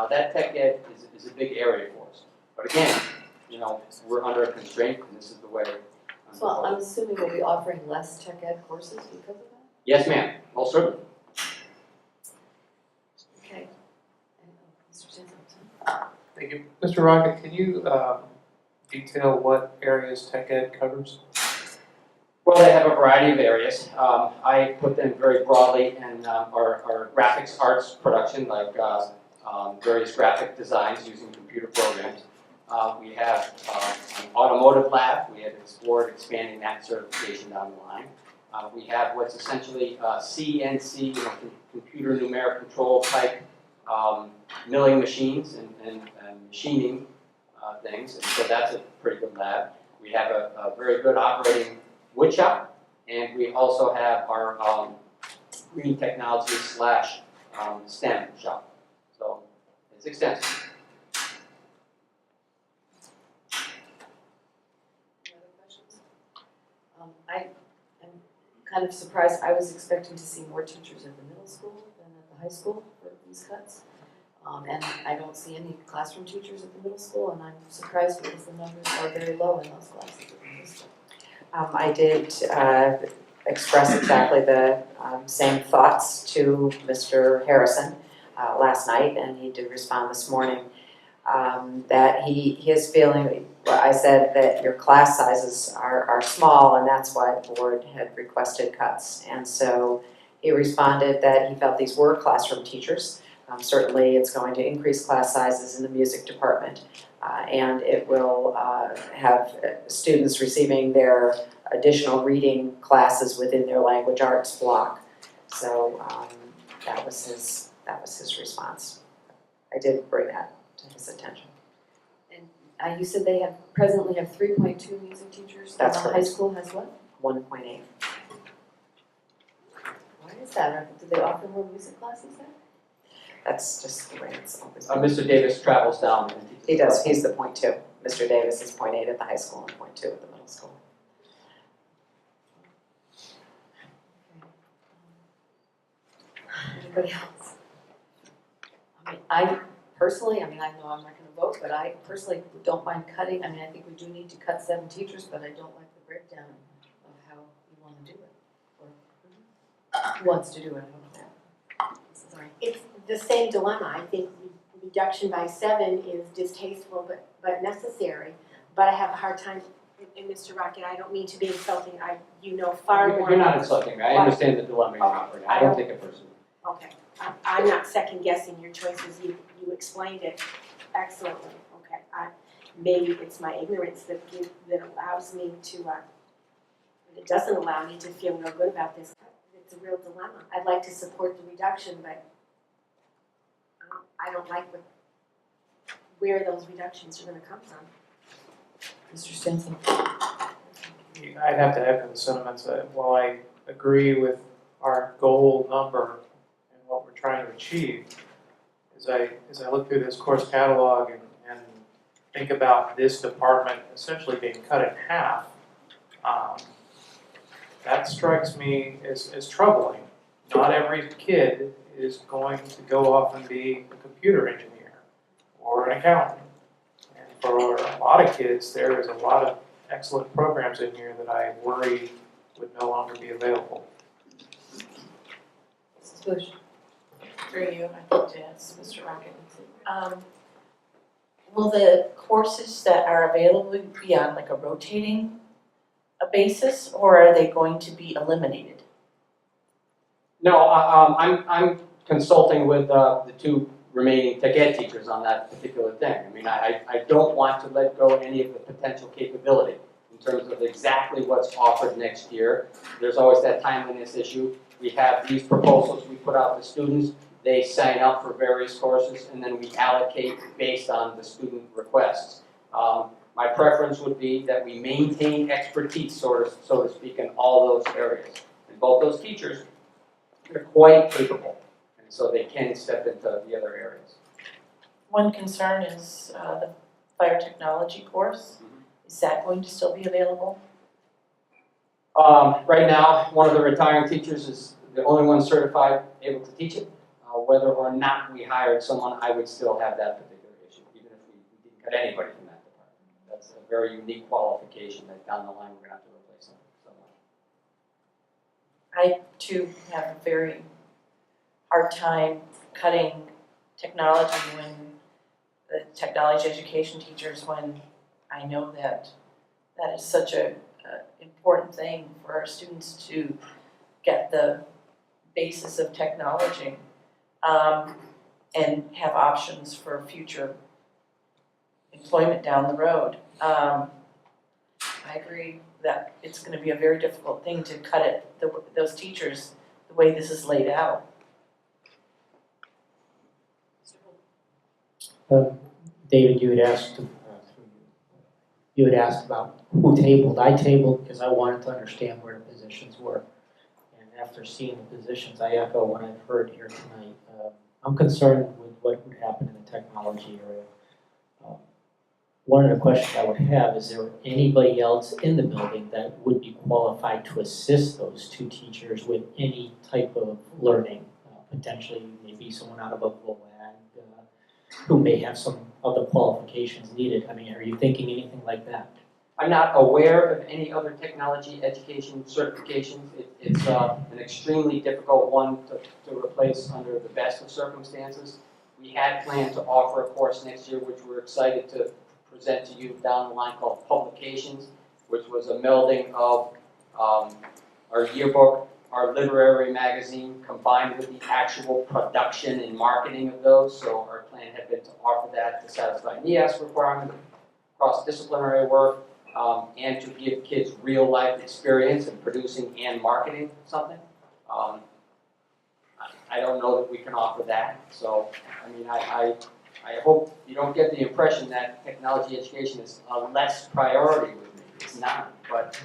That tech ed is a big area for us. But again, you know, we're under a constraint, and this is the way. So I'm assuming we'll be offering less tech ed courses because of that? Yes, ma'am. Most certainly. Okay. Mr. Stansel? Thank you. Mr. Rocket, can you detail what areas tech ed covers? Well, they have a variety of areas. I put them very broadly in our graphics arts production, like various graphic designs using computer programs. We have an automotive lab. We have explored expanding that certification down the line. We have what's essentially CNC, you know, computer numeric control type milling machines and machining things, and so that's a pretty good lab. We have a very good operating wood shop, and we also have our green technology / STEM shop. So it's extensive. Any other questions? I am kind of surprised. I was expecting to see more teachers at the middle school than at the high school for these cuts. And I don't see any classroom teachers at the middle school, and I'm surprised because the numbers are very low in those classes at the middle school. I did express exactly the same thoughts to Mr. Harrison last night, and he did respond this morning. that his feeling, well, I said that your class sizes are small and that's why the board had requested cuts. And so he responded that he felt these were classroom teachers. Certainly it's going to increase class sizes in the music department and it will have students receiving their additional reading classes within their language arts block. So that was his response. I did bring that to his attention. You said they presently have 3.2 music teachers? That's and the high correct. school has what? 1.8. Why is that? Do they offer more music classes there? That's just the way it's always been. Mr. Davis travels down and teaches. He does, he's the 0.2. Mr. Davis is 0.8 at the high school and 0.2 at the middle school. Anybody else? I personally, I know I'm not gonna vote, but I personally don't mind cutting. I think we do need to cut 7 teachers, but I don't like the breakdown of how you wanna do it. Or who wants to do it, I don't know. Sorry. It's the same dilemma. I think reduction by 7 is distasteful but necessary. But I have a hard time, and Mr. Rocket, I don't mean to be insulting. You know far more. You're not insulting me. I understand the dilemma you're operating. I don't take it personally. Okay, I'm not second guessing your choices, you explained it excellently, okay. Maybe it's my ignorance that allows me to, it doesn't allow me to feel real good about this. It's a real dilemma. I'd like to support the reduction, but I don't like where those reductions are gonna come from. Mr. Stinson? I'd have to echo the sentiments that while I agree with our goal number and what we're trying to achieve, as I look through this course catalog and think about this department essentially being cut in half, that strikes me as troubling. Not every kid is going to go off and be a computer engineer or an accountant. And for a lot of kids, there is a lot of excellent programs in here that I worry would no longer be available. Mrs. Bush? Through you, I think to ask Mr. Rocket. Will the courses that are available be on like a rotating basis, or are they going to be eliminated? No, I'm consulting with the 2 remaining tech ed teachers on that particular thing. I don't want to let go of any of the potential capability in terms of exactly what's offered next year. There's always that timeliness issue. We have these proposals we put out to students. They sign up for various courses, and then we allocate based on the student requests. My preference would be that we maintain expertise, so to speak, in all those areas. And both those teachers, they're quite capable, and so they can step into the other areas. One concern is the fire technology course. Is that going to still be available? Right now, one of the retiring teachers is the only one certified able to teach it. Whether or not we hired someone, I would still have that particular issue, even if we didn't cut anybody from that department. That's a very unique qualification that down the line we're going to have to replace someone. I too have a very hard time cutting technology when the technology education teachers, when I know that is such a important thing for our students to get the basis of technology and have options for future employment down the road. I agree that it's going to be a very difficult thing to cut it, those teachers, the way this is laid out. David, you had asked about who tabled. I tabled because I wanted to understand where the positions were. And after seeing the positions, I echo what I've heard here tonight. I'm concerned with what would happen in the technology area. One of the questions I would have is there anybody else in the building that would be qualified to assist those 2 teachers with any type of learning? Potentially maybe someone out of a VOAG who may have some of the qualifications needed. Are you thinking anything like that? I'm not aware of any other technology education certifications. It's an extremely difficult one to replace under the best of circumstances. We had planned to offer a course next year, which we're excited to present to you down the line, called Publications, which was a melding of our yearbook, our literary magazine, combined with the actual production and marketing of those. So our plan had been to offer that to satisfy NEAS requirement, cross-disciplinary work, and to give kids real-life experience in producing and marketing something. I don't know that we can offer that, so, I mean, I hope you don't get the impression that technology education is a less priority with me. It's not, but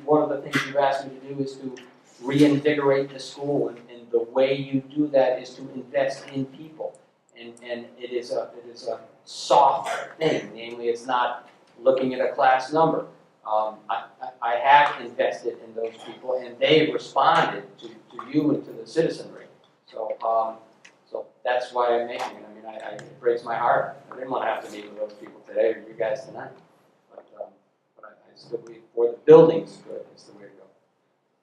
one of the things you've asked me to do is to reinvigorate the school, and the way you do that is to invest in people. And it is a soft thing, namely it's not looking at a class number. I have invested in those people, and they responded to you and to the citizenry. So that's why I'm making it. I mean, it breaks my heart. I didn't want to have to meet with those people today or you guys tonight. But I still believe for the building's good, it's the way to go.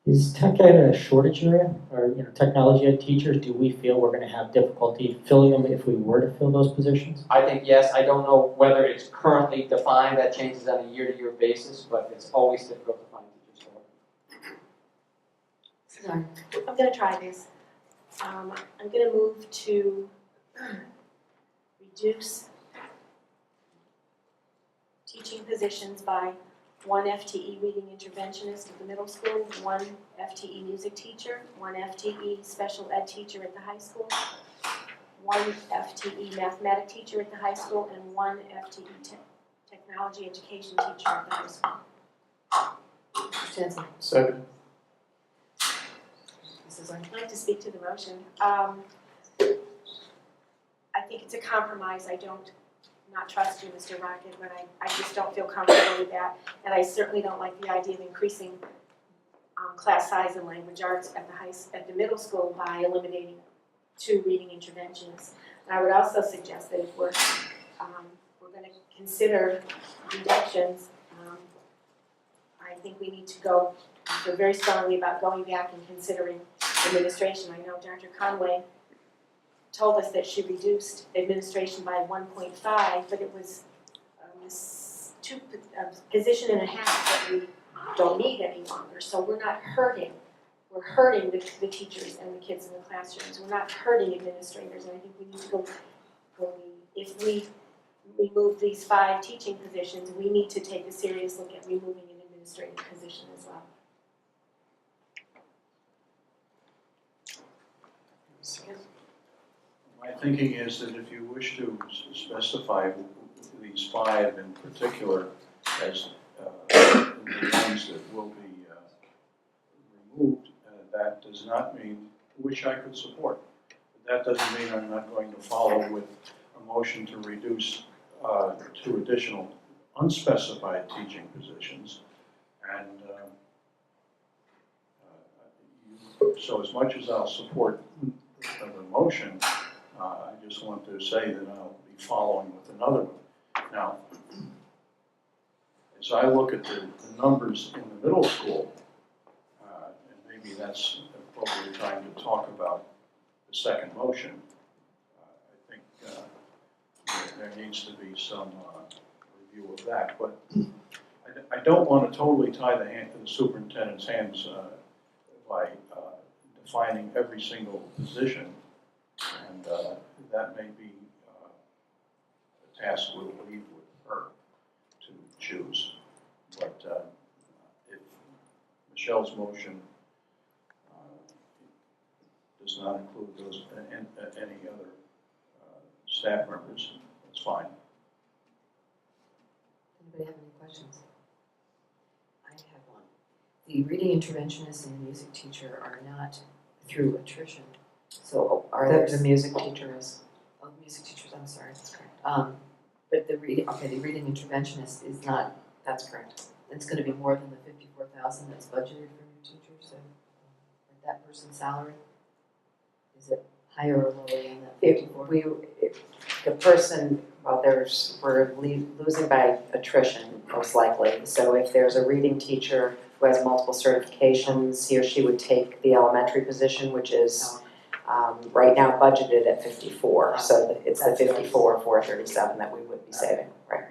Is tech ed a shortage area, or technology ed teachers? Do we feel we're going to have difficulty filling them if we were to fill those positions? I think yes. I don't know whether it's currently defined. That changes on a year-to-year basis, but it's always difficult to find teachers for it. I'm gonna try this. I'm gonna move to reduce teaching positions by 1 FTE reading interventionist at the middle school, 1 FTE music teacher, 1 FTE special ed teacher at the high school, 1 FTE mathematics teacher at the high school, and 1 FTE technology education teacher at the high school. Mr. Jensen? Second. Mrs. Orange? I'd like to speak to the motion. I think it's a compromise. I don't not trust you, Mr. Rocket, but I just don't feel comfortable with that. And I certainly don't like the idea of increasing class size in language arts at the middle school by eliminating 2 reading interventionists. And I would also suggest that if we're going to consider reductions, I think we need to feel very strongly about going back and considering administration. I know Dr. Conway told us that she reduced administration by 1.5, but it was a position and a half that we don't need any longer. So we're not hurting. We're hurting the teachers and the kids in the classrooms. We're not hurting administrators, and I think we need to if we remove these 5 teaching positions, we need to take a serious look at removing an administrative position as well. My thinking is that if you wish to specify these 5 in particular as the ones that will be removed, that does not mean, which I could support. That doesn't mean I'm not going to follow with a motion to reduce 2 additional unspecified teaching positions. And so as much as I'll support the motion, I just want to say that I'll be following with another one. Now, as I look at the numbers in the middle school, and maybe that's an appropriate time to talk about the second motion, I think there needs to be some review of that. But I don't want to totally tie the superintendent's hands by defining every single position, and that may be a task we'll leave with her to choose. But if Michelle's motion does not include those any other staff members, that's fine. Anybody have any questions? I have one. The reading interventionist and the music teacher are not through attrition. So are there The music teacher is. Oh, music teachers, I'm sorry, that's correct. But the reading interventionist is not, that's correct. It's gonna be more than the 54,000 that's budgeted for new teachers, so that person's salary, is it higher or lower than that 54? The person, well, we're losing by attrition, most likely. So if there's a reading teacher who has multiple certifications, he or she would take the elementary position, which is Right now budgeted at 54, so it's the 54, 437 that we would be saving, right?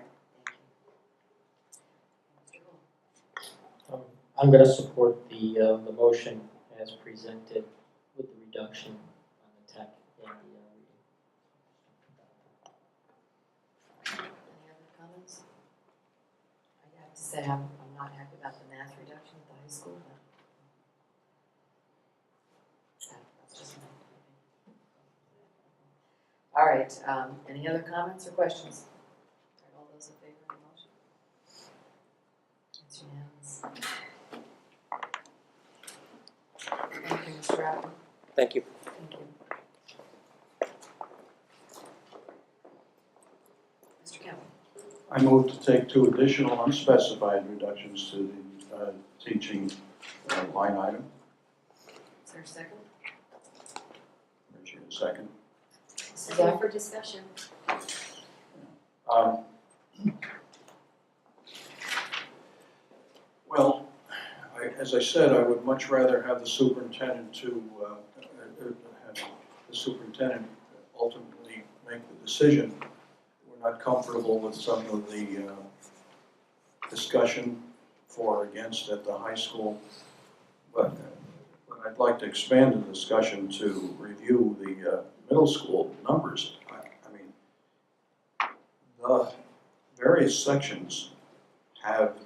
I'm gonna support the motion as presented with the reduction on the tech and the reading. Any other comments? I have to say, I'm not happy about the math reduction at the high school, but that's just my opinion. All right, any other comments or questions? All those in favor of the motion? It's unanimous. Thank you, Mr. Rappel. Thank you. Thank you. Mr. Campbell. I move to take 2 additional unspecified reductions to the teaching line item. Is there a second? Appreciate a second. Second for discussion. Well, as I said, I would much rather have the superintendent ultimately make the decision. We're not comfortable with some of the discussion for or against at the high school, but I'd like to expand the discussion to review the middle school numbers. I mean, the various sections have,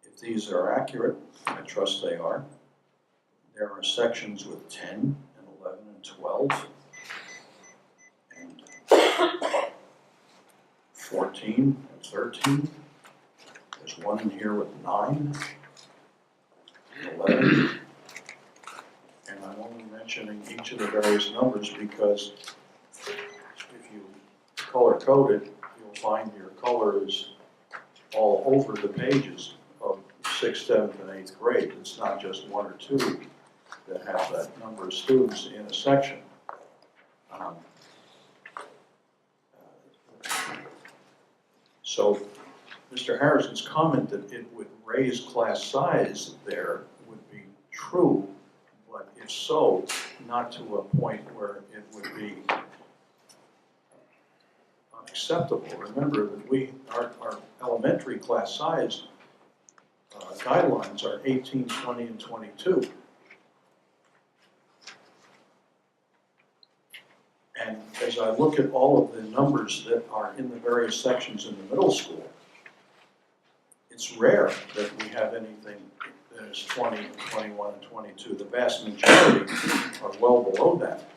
if these are accurate, I trust they are, there are sections with 10 and 11 and 12 and 14 and 13. There's one in here with 9 and 11. And I'm only mentioning each of the various numbers because if you color code it, you'll find your color is all over the pages of 6th, 7th, and 8th grade. It's not just 1 or 2 that have that number of students in a section. So Mr. Harrison's comment that it would raise class size there would be true, but if so, not to a point where it would be unacceptable. Remember that our elementary class size guidelines are 18, 20, and 22. And as I look at all of the numbers that are in the various sections in the middle school, it's rare that we have anything that is 20, 21, and 22. The vast majority are well below that.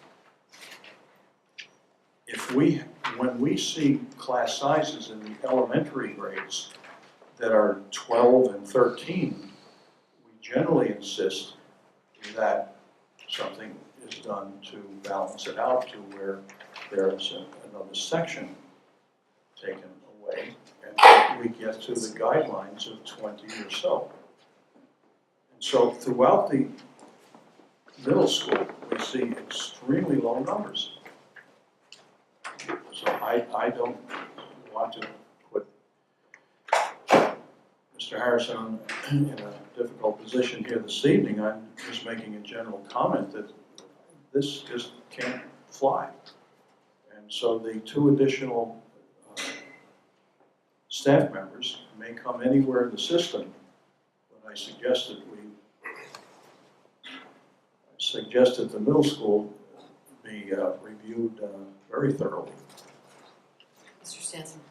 When we see class sizes in the elementary grades that are 12 and 13, we generally insist that something is done to balance it out to where there's another section taken away, and we get to the guidelines of 20 or so. And so throughout the middle school, we see extremely low numbers. So I don't want to put Mr. Harrison in a difficult position here this evening. I'm just making a general comment that this just can't fly. And so the 2 additional staff members may come anywhere in the system, but I suggested the middle school be reviewed very thoroughly. Mr. Stanson.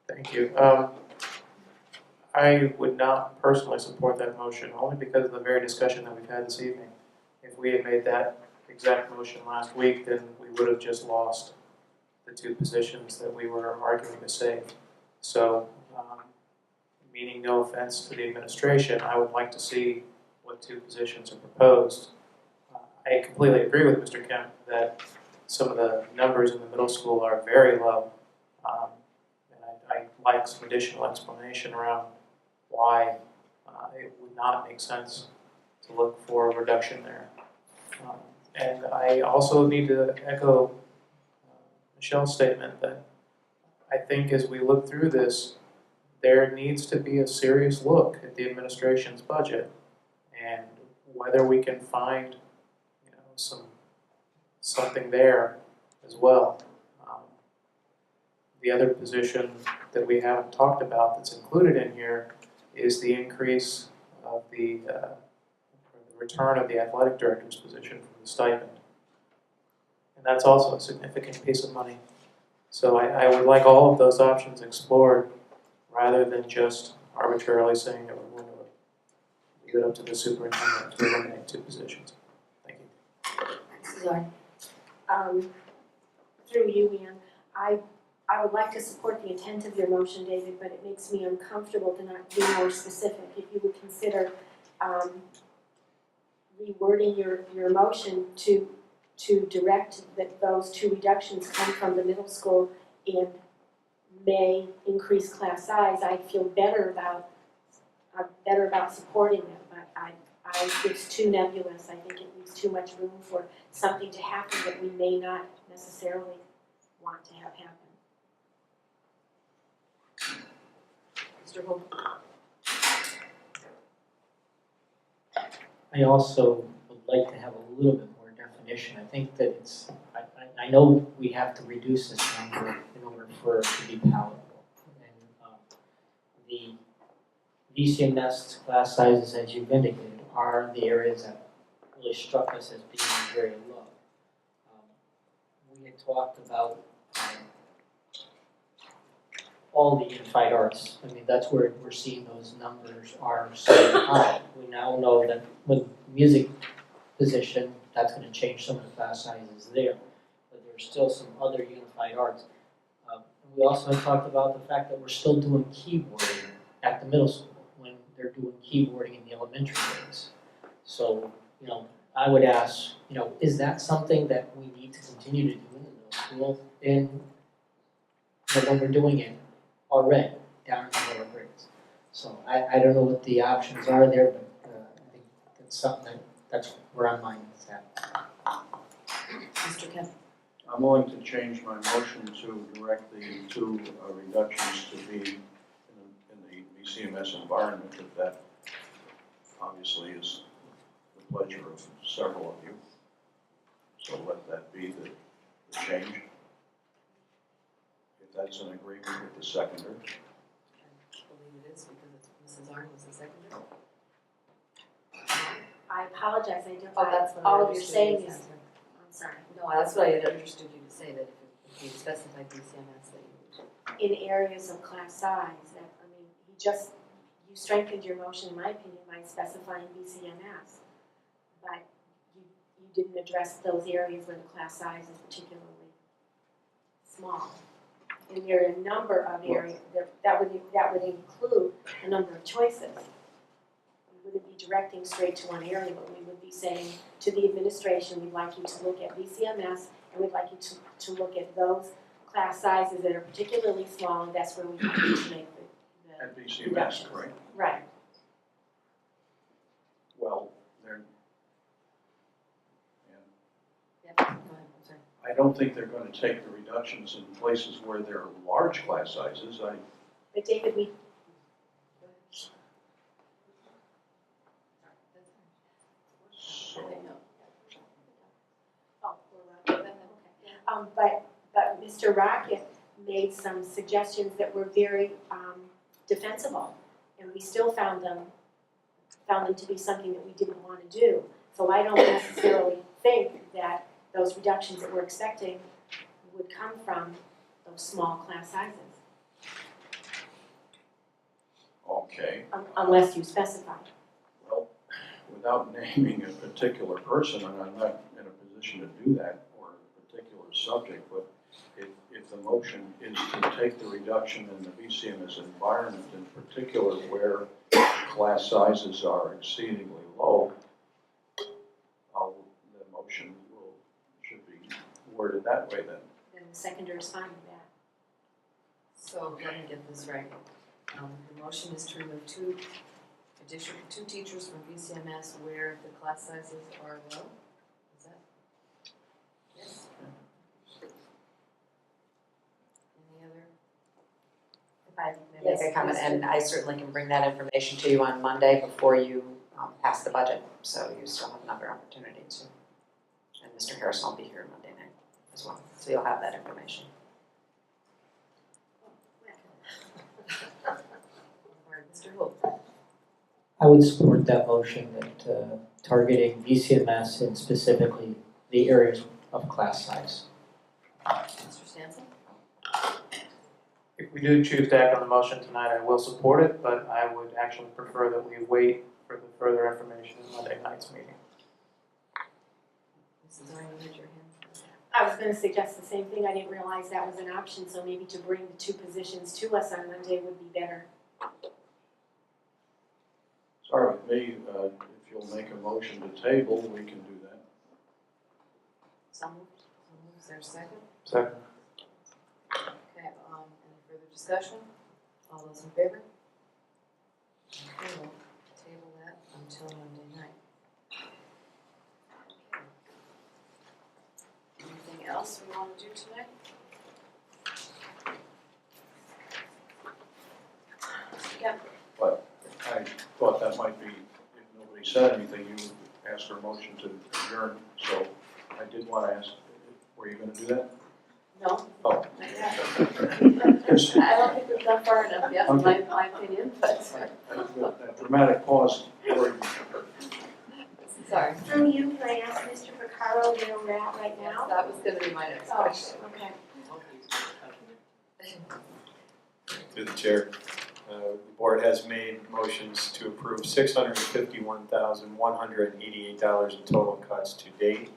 Thank you. I would not personally support that motion, only because of the very discussion that we've had this evening. If we had made that exact motion last week, then we would have just lost the 2 positions that we were arguing to save. So, meaning no offense to the administration, I would like to see what 2 positions are proposed. I completely agree with Mr. Kemp that some of the numbers in the middle school are very low. And I'd like some additional explanation around why it would not make sense to look for a reduction there. And I also need to echo Michelle's statement that I think as we look through this, there needs to be a serious look at the administration's budget and whether we can find, something there as well. The other position that we haven't talked about that's included in here is the increase of the return of the athletic director's position from the stipend. And that's also a significant piece of money. So I would like all of those options explored rather than just arbitrarily saying that we're going to leave it up to the superintendent to eliminate 2 positions. Thank you. Mrs. Arndt? Through you, Ann, I would like to support the intent of your motion, David, but it makes me uncomfortable to not be more specific. If you would consider rewording your motion to direct that those 2 reductions come from the middle school and may increase class size, I'd feel better about supporting it. But it's too nebulous. I think it leaves too much room for something to happen that we may not necessarily want to have happen. Mr. Holt? I also would like to have a little bit more definition. I think that it's, I know we have to reduce this number in order for it to be palatable. And the VCMS class sizes, as you've indicated, are the areas that really struck us as being very low. We had talked about all the unified arts. I mean, that's where we're seeing those numbers are so high. We now know that with music position, that's going to change some of the class sizes there. But there's still some other unified arts. We also talked about the fact that we're still doing keyboarding at the middle school when they're doing keyboarding in the elementary grades. So, I would ask, is that something that we need to continue to do in the middle school when we're doing it already down in the lower grades? So I don't know what the options are there, but I think that's something that's where our mind is at. Mr. Kemp? I'm willing to change my motion to direct the 2 reductions to be in the VCMS environment, if that obviously is the pleasure of several of you. So let that be the change. If that's an agreement with the seconder. I believe it is because it's Mrs. Arndt was the seconder. I apologize, I don't, Oh, that's what I all you're understood saying you is, said. I'm sorry, No, that's what I had understood you to say, that if you specified BCMS, that you would. in areas of class size, that, you strengthened your motion, in my opinion, by specifying BCMS. But you didn't address those areas where the class size is particularly small. And there are a number of areas that would include a number of choices. We wouldn't be directing straight to one area, but we would be saying to the administration, we'd like you to look at BCMS, and we'd like you to look at those class sizes that are particularly small, and that's where we want you to make the At VCMS, reductions. right? Right. Well, they're, Yeah, go ahead, I'm sorry. I don't think they're going to take the reductions in places where there are large class sizes. But David, we, So, but Mr. Rocket made some suggestions that were very defensible, and we still found them to be something that we didn't want to do. So I don't necessarily think that those reductions that we're expecting would come from those small class sizes, okay. Unless you specify. Well, without naming a particular person, and I'm not in a position to do that, or a particular subject, but if the motion is to take the reduction in the VCMS environment, in particular where class sizes are exceedingly low, the motion should be worded that way then. Then the seconder is fine with that. So let me get this right. The motion is to remove two teachers from VCMS where the class sizes are low? Is that? Yes? Any other? If I may make a comment, and I certainly can bring that information to you on Monday before you pass the budget, so you still have another opportunity to. And Mr. Harrison will be here Monday night as well, so you'll have that information. Or Mr. Hope. I would support that motion that targeting VCMS and specifically the areas of class size. Mr. Stanson? If we do choose to act on the motion tonight, I will support it, but I would actually prefer that we wait for the further information in Monday night's meeting. Mrs. Zarni, you had your hand. I was gonna suggest the same thing, I didn't realize that was an option, so maybe to bring the two positions to us on Monday would be better. Sorry, with me, if you'll make a motion to table, we can do that. So moved. Is there a second? Second. Okay, any further discussion? All those in favor? Okay, we'll table that until Monday night. Okay. Anything else we want to do tonight? Yeah. I thought that might be, if nobody said anything, you would ask for a motion to adjourn, so I did want to ask, were you going to do that? No? Oh. Not yet. I don't think we've gone far enough yet, in my opinion, but. That dramatic pause worried me. Sorry. Through you, can I ask Mr. Picaro where we're at right now? That was gonna be my next Oh, question. okay. Through the chair, the board has made motions to approve $651,188 in total cuts to date,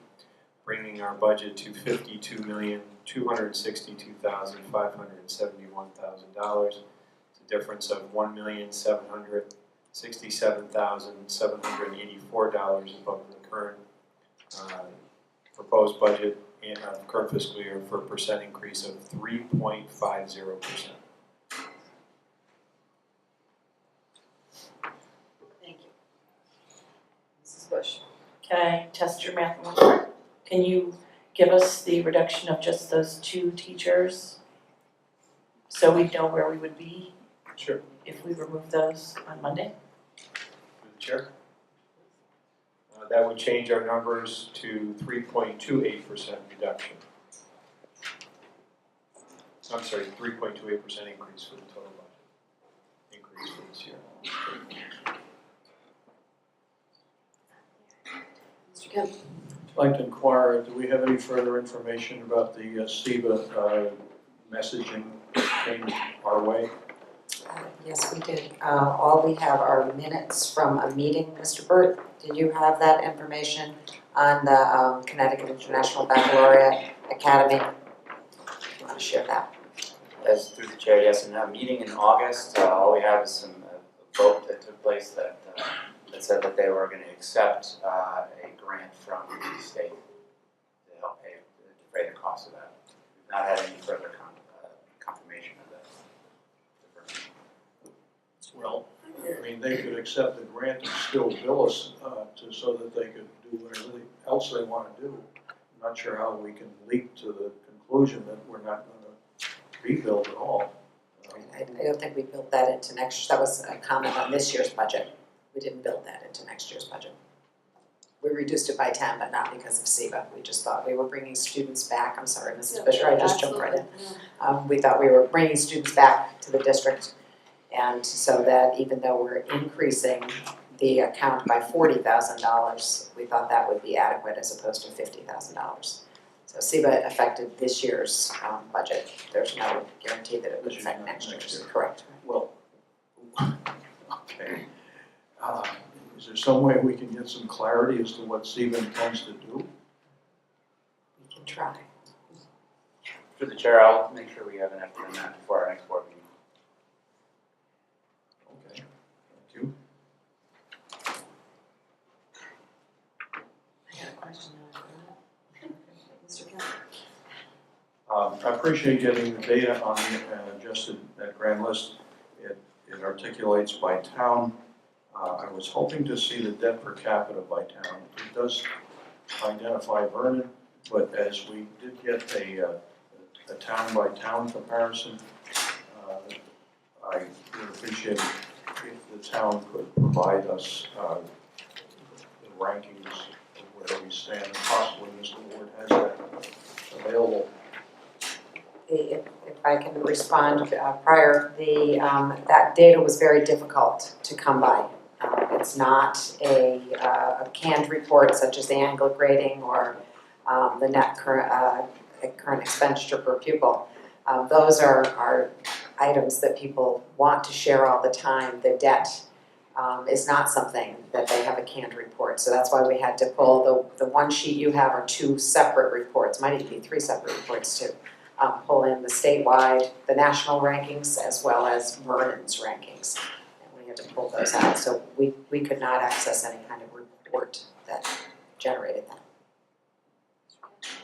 bringing our budget to $52,262,571,000. It's a difference of $1,767,784 above the current proposed budget in current fiscal year for a percent increase of 3.50%. Thank you. Mrs. Bush. Can I test your math more? Can you give us the reduction of just those two teachers? So we know where we would be Sure. if we remove those on Monday? Through the chair. That would change our numbers to 3.28% reduction. I'm sorry, 3.28% increase for the total budget. Increase for this year. Mr. Kemp. I'd like to inquire, do we have any further information about the SEBA messaging came our way? Yes, we did. All we have are minutes from a meeting. Mr. Burt, did you have that information on the Connecticut International Baccalaureate Academy? You want to share that? As through the chair, yes, in a meeting in August, all we have is some a vote that took place that said that they were going to accept a grant from the state to help pay defray the cost of that. We've not had any further confirmation of that. Well, I mean, they could accept the grant and still bill us so that they could do whatever else they want to do. I'm not sure how we can leap to the conclusion that we're not going to be billed at all. I don't think we built that into next, that was a comment on this year's budget. We didn't build that into next year's budget. We reduced it by 10, but not because of SEBA. We just thought we were bringing students back. I'm sorry, Mrs. Fisher, I just jumped right in. We thought we were bringing students back to the district. And so that even though we're increasing the account by $40,000, we thought that would be adequate as opposed to $50,000. So SEBA affected this year's budget. There's no guarantee that it would affect next year's. Correct. Well, okay. Is there some way we can get some clarity as to what SEBA intends to do? We can try. Through the chair, I'll make sure we have an effort on that before our next board meeting. Okay, thank you. I got a question now. Mr. Kemp. I appreciate getting the data on the adjusted that grand list. It articulates by town. I was hoping to see the debt per capita by town. It does identify Vernon, but as we did get a town by town comparison, I would appreciate if the town could provide us rankings of where we stand, and possibly Mr. Ward has that available. If I can respond prior, that data was very difficult to come by. It's not a canned report such as the annual grading or the net current expenditure per pupil. Those are items that people want to share all the time. The debt is not something that they have a canned report. So that's why we had to pull the one sheet you have are 2 separate reports, might even be 3 separate reports too. Pull in the statewide, the national rankings, as well as Vernon's rankings. And we had to pull those out. So we could not access any kind of report that generated that.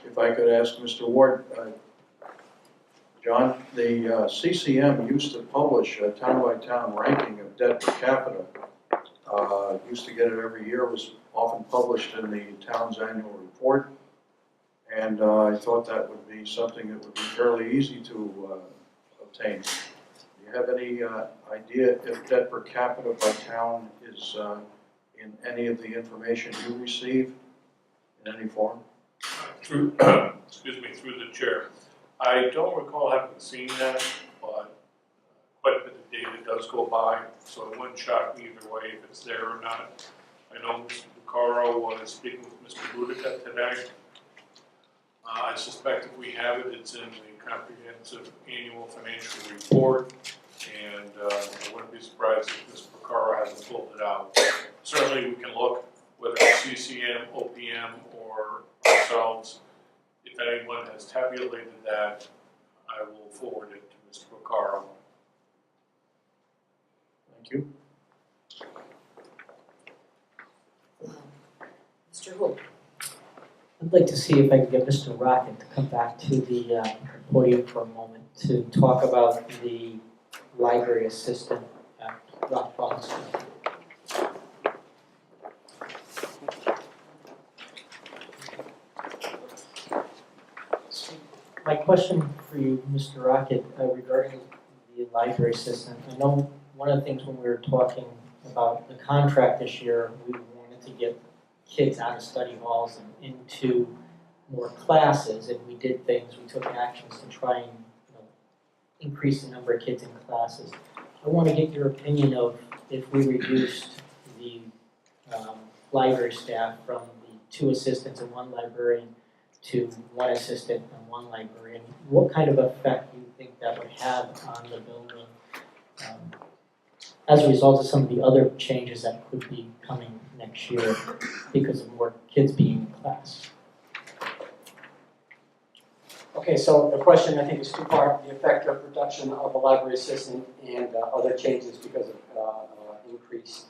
If I could ask Mr. Ward, John, the CCM used to publish a town-by-town ranking of debt per capita. Used to get it every year. It was often published in the town's annual report. And I thought that would be something that would be fairly easy to obtain. Do you have any idea if debt per capita by town is in any of the information you receive in any form? Through, excuse me, through the chair. I don't recall having seen that, but quite a bit of data does go by, so it wouldn't shock me either way if it's there or not. I know Mr. Bucaro was speaking with Mr. Boudica today. I suspect if we have it, it's in the comprehensive annual financial report, and I wouldn't be surprised if Mr. Bucaro hasn't pulled it out. Certainly we can look, whether it's CCM, OPM, or ourselves. If anyone has tabulated that, I will forward it to Mr. Bucaro. Thank you. Mr. Hoop. I'd like to see if I can get Mr. Rocket to come back to the podium for a moment to talk about the library assistant at Rock Falls School. My question for you, Mr. Rocket, regarding the library assistant. I know one of the things when we were talking about the contract this year, we wanted to get kids out of study halls and into more classes, and we did things, we took actions to try and increase the number of kids in classes. I want to get your opinion of if we reduced the library staff from the 2 assistants and 1 librarian to 1 assistant and 1 librarian, what kind of effect do you think that would have on the building as a result of some of the other changes that could be coming next year because of more kids being in class? Okay, so the question I think is 2-part, the effect of reduction of a library assistant and other changes because of increased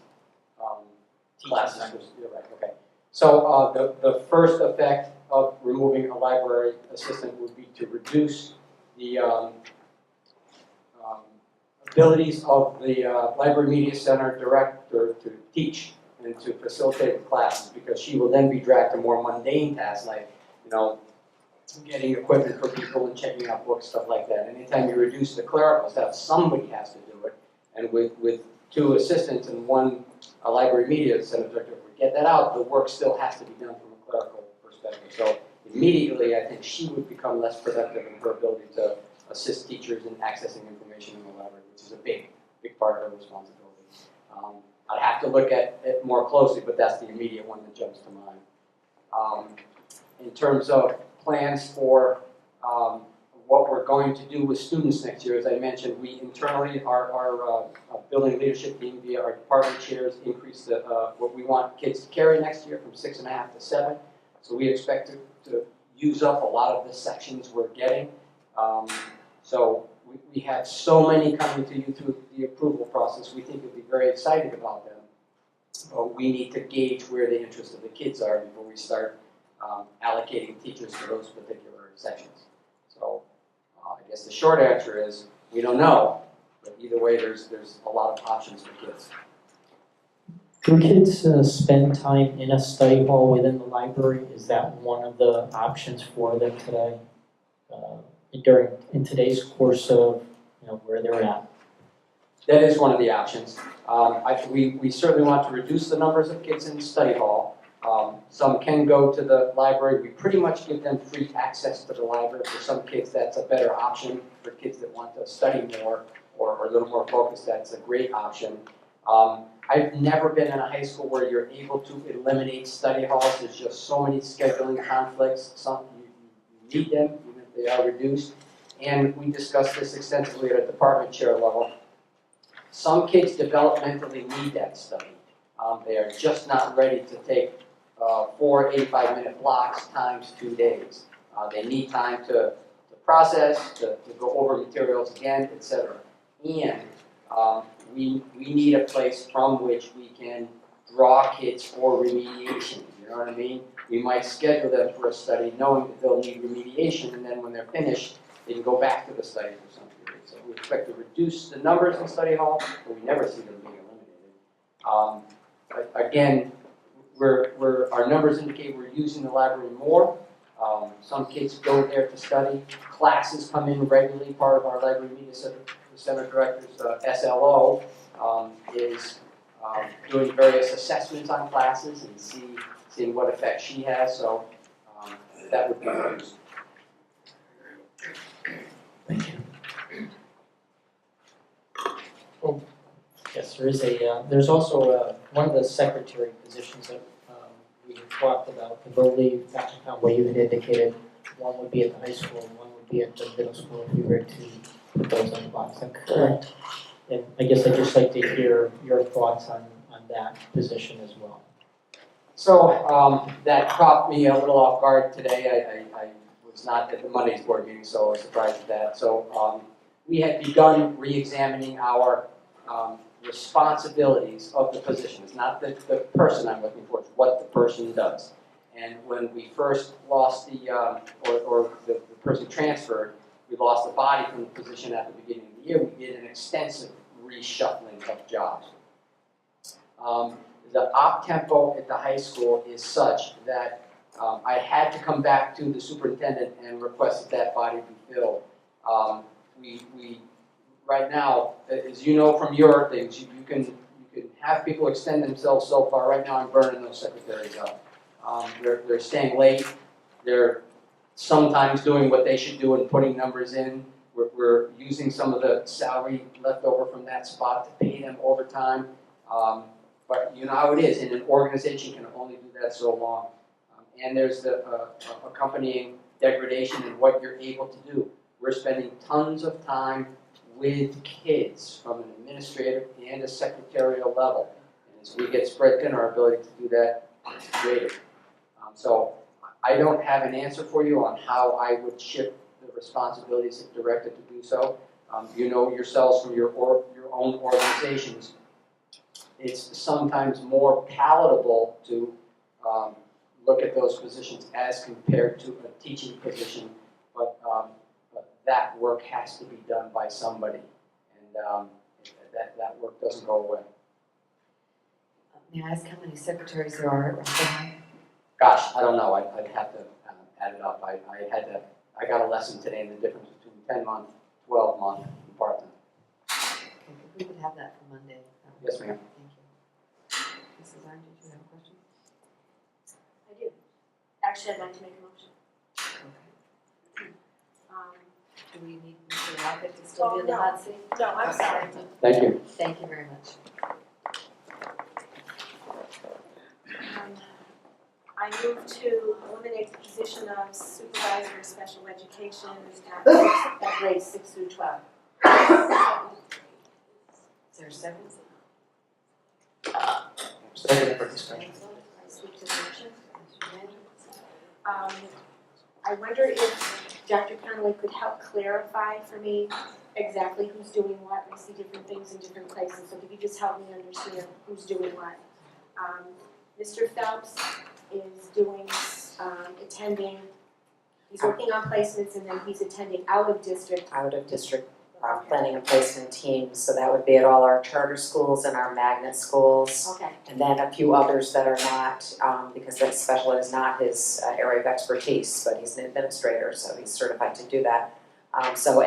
classes. You're right, okay. So the first effect of removing a library assistant would be to reduce the abilities of the Library Media Center director to teach and to facilitate the classes, because she will then be dragged to more mundane tasks like, getting equipment for people and checking out books, stuff like that. Anytime you reduce the clerical staff, somebody has to do it. And with 2 assistants and 1 library media center director, if we get that out, the work still has to be done from a clerical perspective. So immediately, I think she would become less productive in her ability to assist teachers in accessing information in the library, which is a big part of her responsibility. I'd have to look at it more closely, but that's the immediate one that jumps to mind. In terms of plans for what we're going to do with students next year, as I mentioned, we internally, our building leadership team via our department chairs increased what we want kids to carry next year from 6.5 to 7. So we expect to use up a lot of the sections we're getting. So we have so many coming to you through the approval process. We think you'll be very excited about them. But we need to gauge where the interest of the kids are before we start allocating teachers to those particular sections. So I guess the short answer is we don't know, but either way there's a lot of options for kids. Do kids spend time in a study hall within the library? Is that one of the options for them today? In today's course of where they're at? That is one of the options. We certainly want to reduce the numbers of kids in the study hall. Some can go to the library. We pretty much give them free access to the library. For some kids, that's a better option. For kids that want to study more or are a little more focused, that's a great option. I've never been in a high school where you're able to eliminate study halls. There's just so many scheduling conflicts. Some you need them, even if they are reduced. And we discussed this extensively at a department chair level. Some kids developmentally need that study. They are just not ready to take 4 85-minute blocks times 2 days. They need time to process, to go over materials again, etc. And we need a place from which we can draw kids for remediation. You know what I mean? We might schedule them for a study knowing that they'll need remediation, and then when they're finished, they can go back to the study for some period. So we expect to reduce the numbers in study hall, but we never see them being eliminated. Again, our numbers indicate we're using the library more. Some kids go there to study. Classes come in regularly. Part of our library media center director's SLO is doing various assessments on classes and seeing what effect she has. So that would be used. Thank you. Yes, there is there's also one of the secretary positions that we had talked about. I believe, Dr. Conway, you had indicated one would be at the high school and one would be at the middle school if we were to put those on the box. Is that correct? And I guess I'd just like to hear your thoughts on that position as well. So that caught me a little off guard today. I was not at the Monday's board meeting, so I was surprised at that. So we had begun re-examining our responsibilities of the position. It's not the person I'm looking for, it's what the person does. And when we first lost or the person transferred, we lost the body from the position at the beginning of the year. We did an extensive reshuffling of jobs. The op tempo at the high school is such that I had to come back to the superintendent and request that body be filled. We right now, as you know from your things, you can have people extend themselves so far. Right now, I'm burning those secretaries up. They're staying late. They're sometimes doing what they should do and putting numbers in. We're using some of the salary left over from that spot to pay them overtime. But you know how it is, and an organization can only do that so long. And there's the accompanying degradation in what you're able to do. We're spending tons of time with kids from an administrative and a secretarial level. And as we get spread thin, our ability to do that is greater. So I don't have an answer for you on how I would shift the responsibilities if directed to do so. You know yourselves from your own organizations. It's sometimes more palatable to look at those positions as compared to a teaching position, but that work has to be done by somebody, and that work doesn't go away. May I ask how many secretaries there are at Vernon? Gosh, I don't know. I'd have to add it up. I got a lesson today in the difference between 10-month, 12-month, and part-time. Okay, if we could have that for Monday. Yes, ma'am. Thank you. Mrs. Arndt, did you have a question? I do. Actually, I'd like to make a motion. Okay. Do we need Mr. Rocket to still be in the no. hot seat? No, I'm Okay. sorry. Thank you. Thank you very much. I move to eliminate the position of supervisor of special education at grades 6 through 12. Is there a second? Second for discussion. I speak to the motion. I wonder if Dr. Conway could help clarify for me exactly who's doing what. I see different things in different places, so could you just help me understand who's doing what? Mr. Phelps is doing, attending, he's working on placements and then he's attending out of district. Planning and placement teams, so that would be at all our charter schools and our magnet schools. Okay. And then a few others that are not, because that special ed is not his area of expertise, but he's an administrator, so he's certified to do that. Some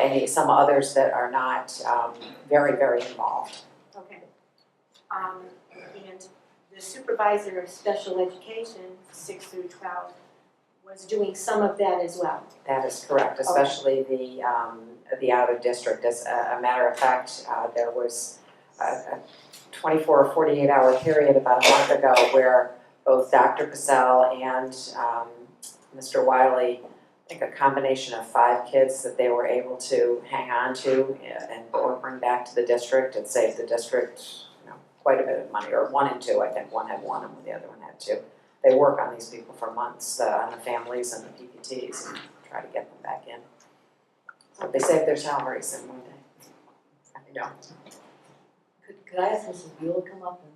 others that are not very, very involved. Okay. And the supervisor of special education, 6 through 12, was doing some of that as well. That is correct, especially the out of district. As a matter of fact, there was a 24 or 48 hour period about a month ago where both Dr. Cassell and Mr. Wiley, I think a combination of 5 kids that they were able to hang on to and or bring back to the district and save the district, quite a bit of money, or 1 and 2. I think one had 1 and the other one had 2. They work on these people for months, on the families and the PPTs, and try to get them back in. So they save their salaries in one day. I don't. Could I ask Mrs. Buell to come up and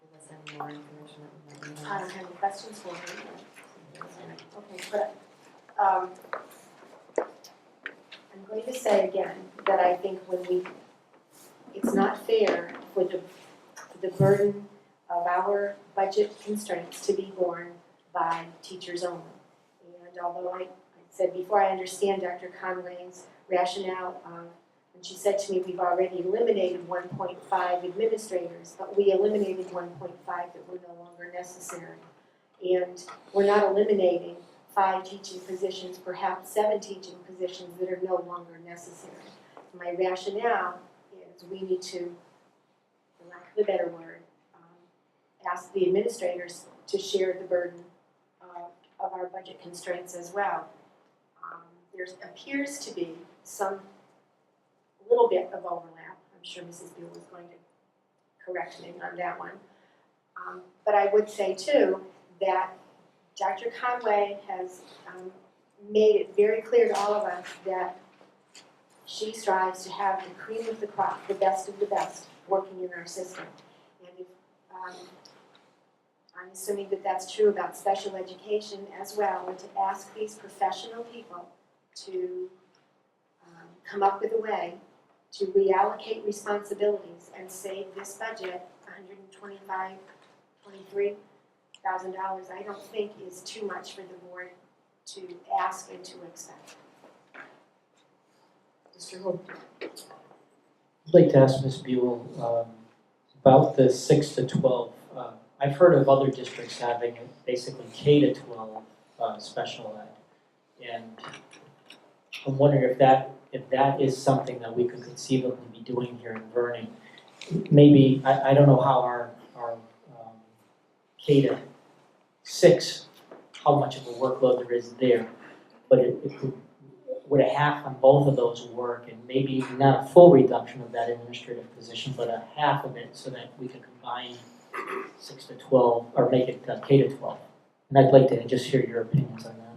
give us any more information that we might need? I don't have any questions for her. Okay, but I'm going to say again that I think it's not fair for the burden of our budget constraints to be borne by teachers only. And although I said before, I understand Dr. Conway's rationale when she said to me, we've already eliminated 1.5 administrators, but we eliminated 1.5 that were no longer necessary. And we're not eliminating 5 teaching positions, perhaps 7 teaching positions that are no longer necessary. My rationale is we need to, for lack of a better word, ask the administrators to share the burden of our budget constraints as well. There appears to be a little bit of overlap. I'm sure Mrs. Buell is going to correct me on that one. But I would say too that Dr. Conway has made it very clear to all of us that she strives to have the cream of the crop, the best of the best, working in our system. And if, I'm assuming that that's true about special education as well, and to ask these professional people to come up with a way to reallocate responsibilities and save this budget $123,000, I don't think is too much for the board to ask and to expect. Mr. Hope? I'd like to ask Ms. Buell about the 6 to 12. I've heard of other districts having basically K to 12 special ed, and I'm wondering if that is something that we could conceivably be doing here in Vernon. Maybe I don't know how our K to 6, how much of a workload there is there, but would a half on both of those work, and maybe not a full reduction of that administrative position, but a half of it so that we could combine 6 to 12, or make it K to 12. And I'd like to just hear your opinions on that.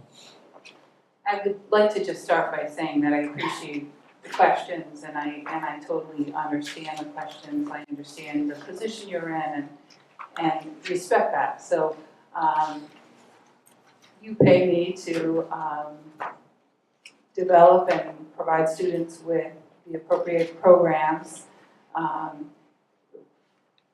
I would like to just start by saying that I appreciate the questions, and I totally understand the questions. I understand the position you're in and respect that. So you pay me to develop and provide students with the appropriate programs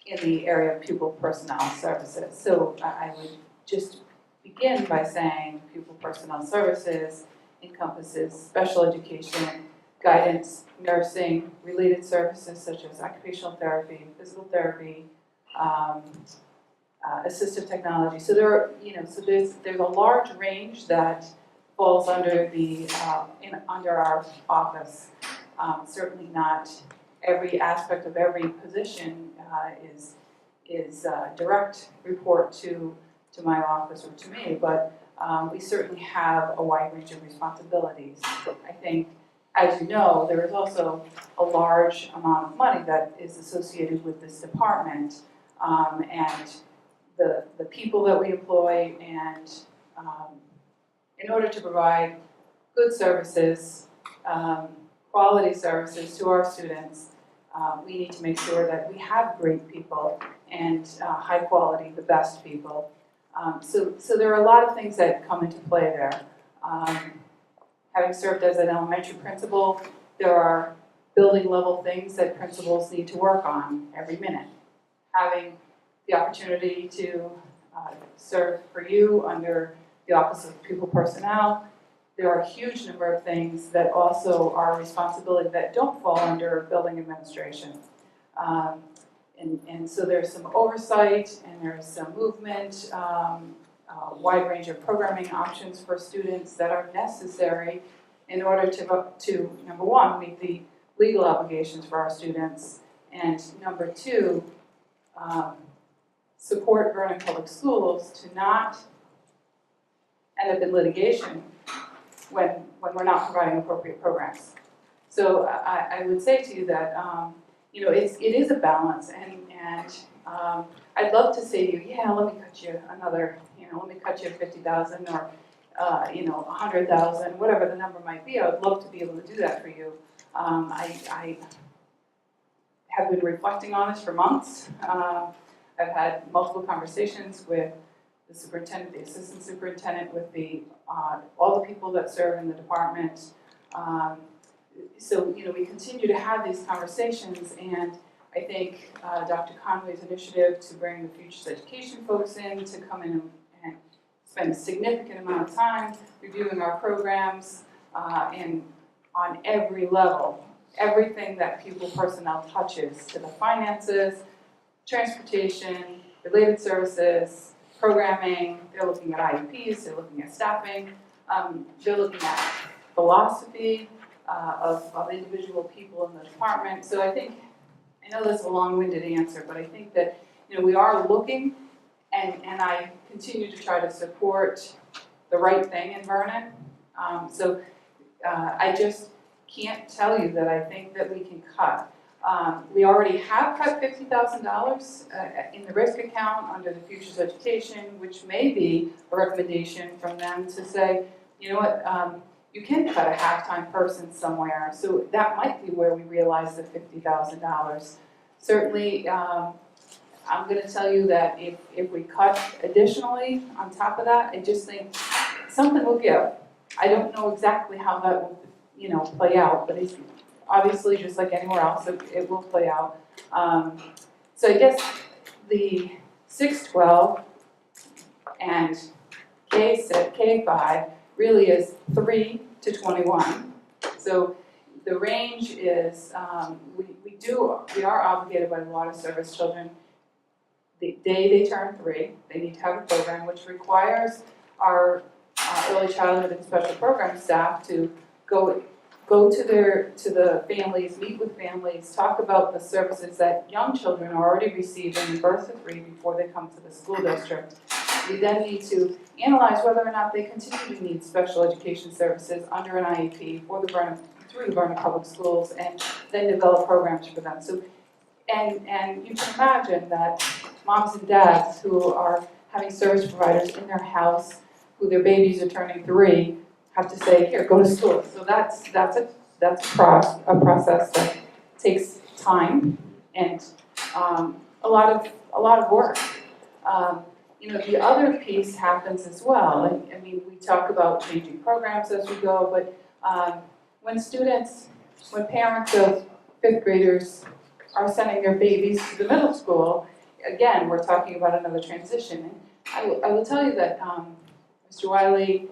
in the area of pupil personnel services. So I would just begin by saying pupil personnel services encompasses special education, guidance, nursing, related services such as occupational therapy, physical therapy, assistive technology. So there's a large range that falls under under our office. Certainly not every aspect of every position is direct report to my office or to me, but we certainly have a wide range of responsibilities. I think, as you know, there is also a large amount of money that is associated with this department, and the people that we employ, and in order to provide good services, quality services to our students, we need to make sure that we have great people and high quality, the best people. So there are a lot of things that come into play there. Having served as an elementary principal, there are building level things that principals need to work on every minute. Having the opportunity to serve for you under the Office of Pupil Personnel, there are a huge number of things that also are responsibility that don't fall under building administration. And so there's some oversight and there's some movement, a wide range of programming options for students that are necessary in order to number one, meet the legal obligations for our students, and number two, support Vernon Public Schools to not end up in litigation when we're not providing appropriate programs. So I would say to you that, it is a balance, and I'd love to say to you, yeah, let me cut you another, let me cut you 50,000 or, 100,000, whatever the number might be. I would love to be able to do that for you. I have been reflecting on this for months. I've had multiple conversations with the superintendent, the assistant superintendent, with all the people that serve in the department. So, we continue to have these conversations, and I think Dr. Conway's initiative to bring the Futures Education folks in to come in and spend a significant amount of time reviewing our programs and on every level, everything that pupil personnel touches, to the finances, transportation, related services, programming. They're looking at IEPs, they're looking at staffing, they're looking at philosophy of individual people in the department. So I know that's a long-winded answer, but I think that we are looking, and I continue to try to support the right thing in Vernon. So I just can't tell you that I think that we can cut. We already have cut $50,000 in the risk account under the Futures Education, which may be a recommendation from them to say, you know what, you can cut a half-time person somewhere. So that might be where we realize the $50,000. Certainly, I'm going to tell you that if we cut additionally on top of that, I just think something will give. I don't know exactly how that will, play out, but it's obviously just like anywhere else, it will play out. So I guess the 6-12 and K5 really is 3 to 21. So the range is, we are obligated by the law to service children the day they turn 3. They need to have a program which requires our early childhood and special program staff to go to the families, meet with families, talk about the services that young children are already receiving birth to 3 before they come to the school district. We then need to analyze whether or not they continue to need special education services under an IEP through the Vernon Public Schools, and then develop programs for them. So, and you can imagine that moms and dads who are having service providers in their house, who their babies are turning 3, have to say, here, go to school. So that's a process that takes time and a lot of work. The other piece happens as well. I mean, we talk about changing programs as we go, but when parents of 5th graders are sending their babies to the middle school, again, we're talking about another transition. And I will tell you that Mr. Wiley,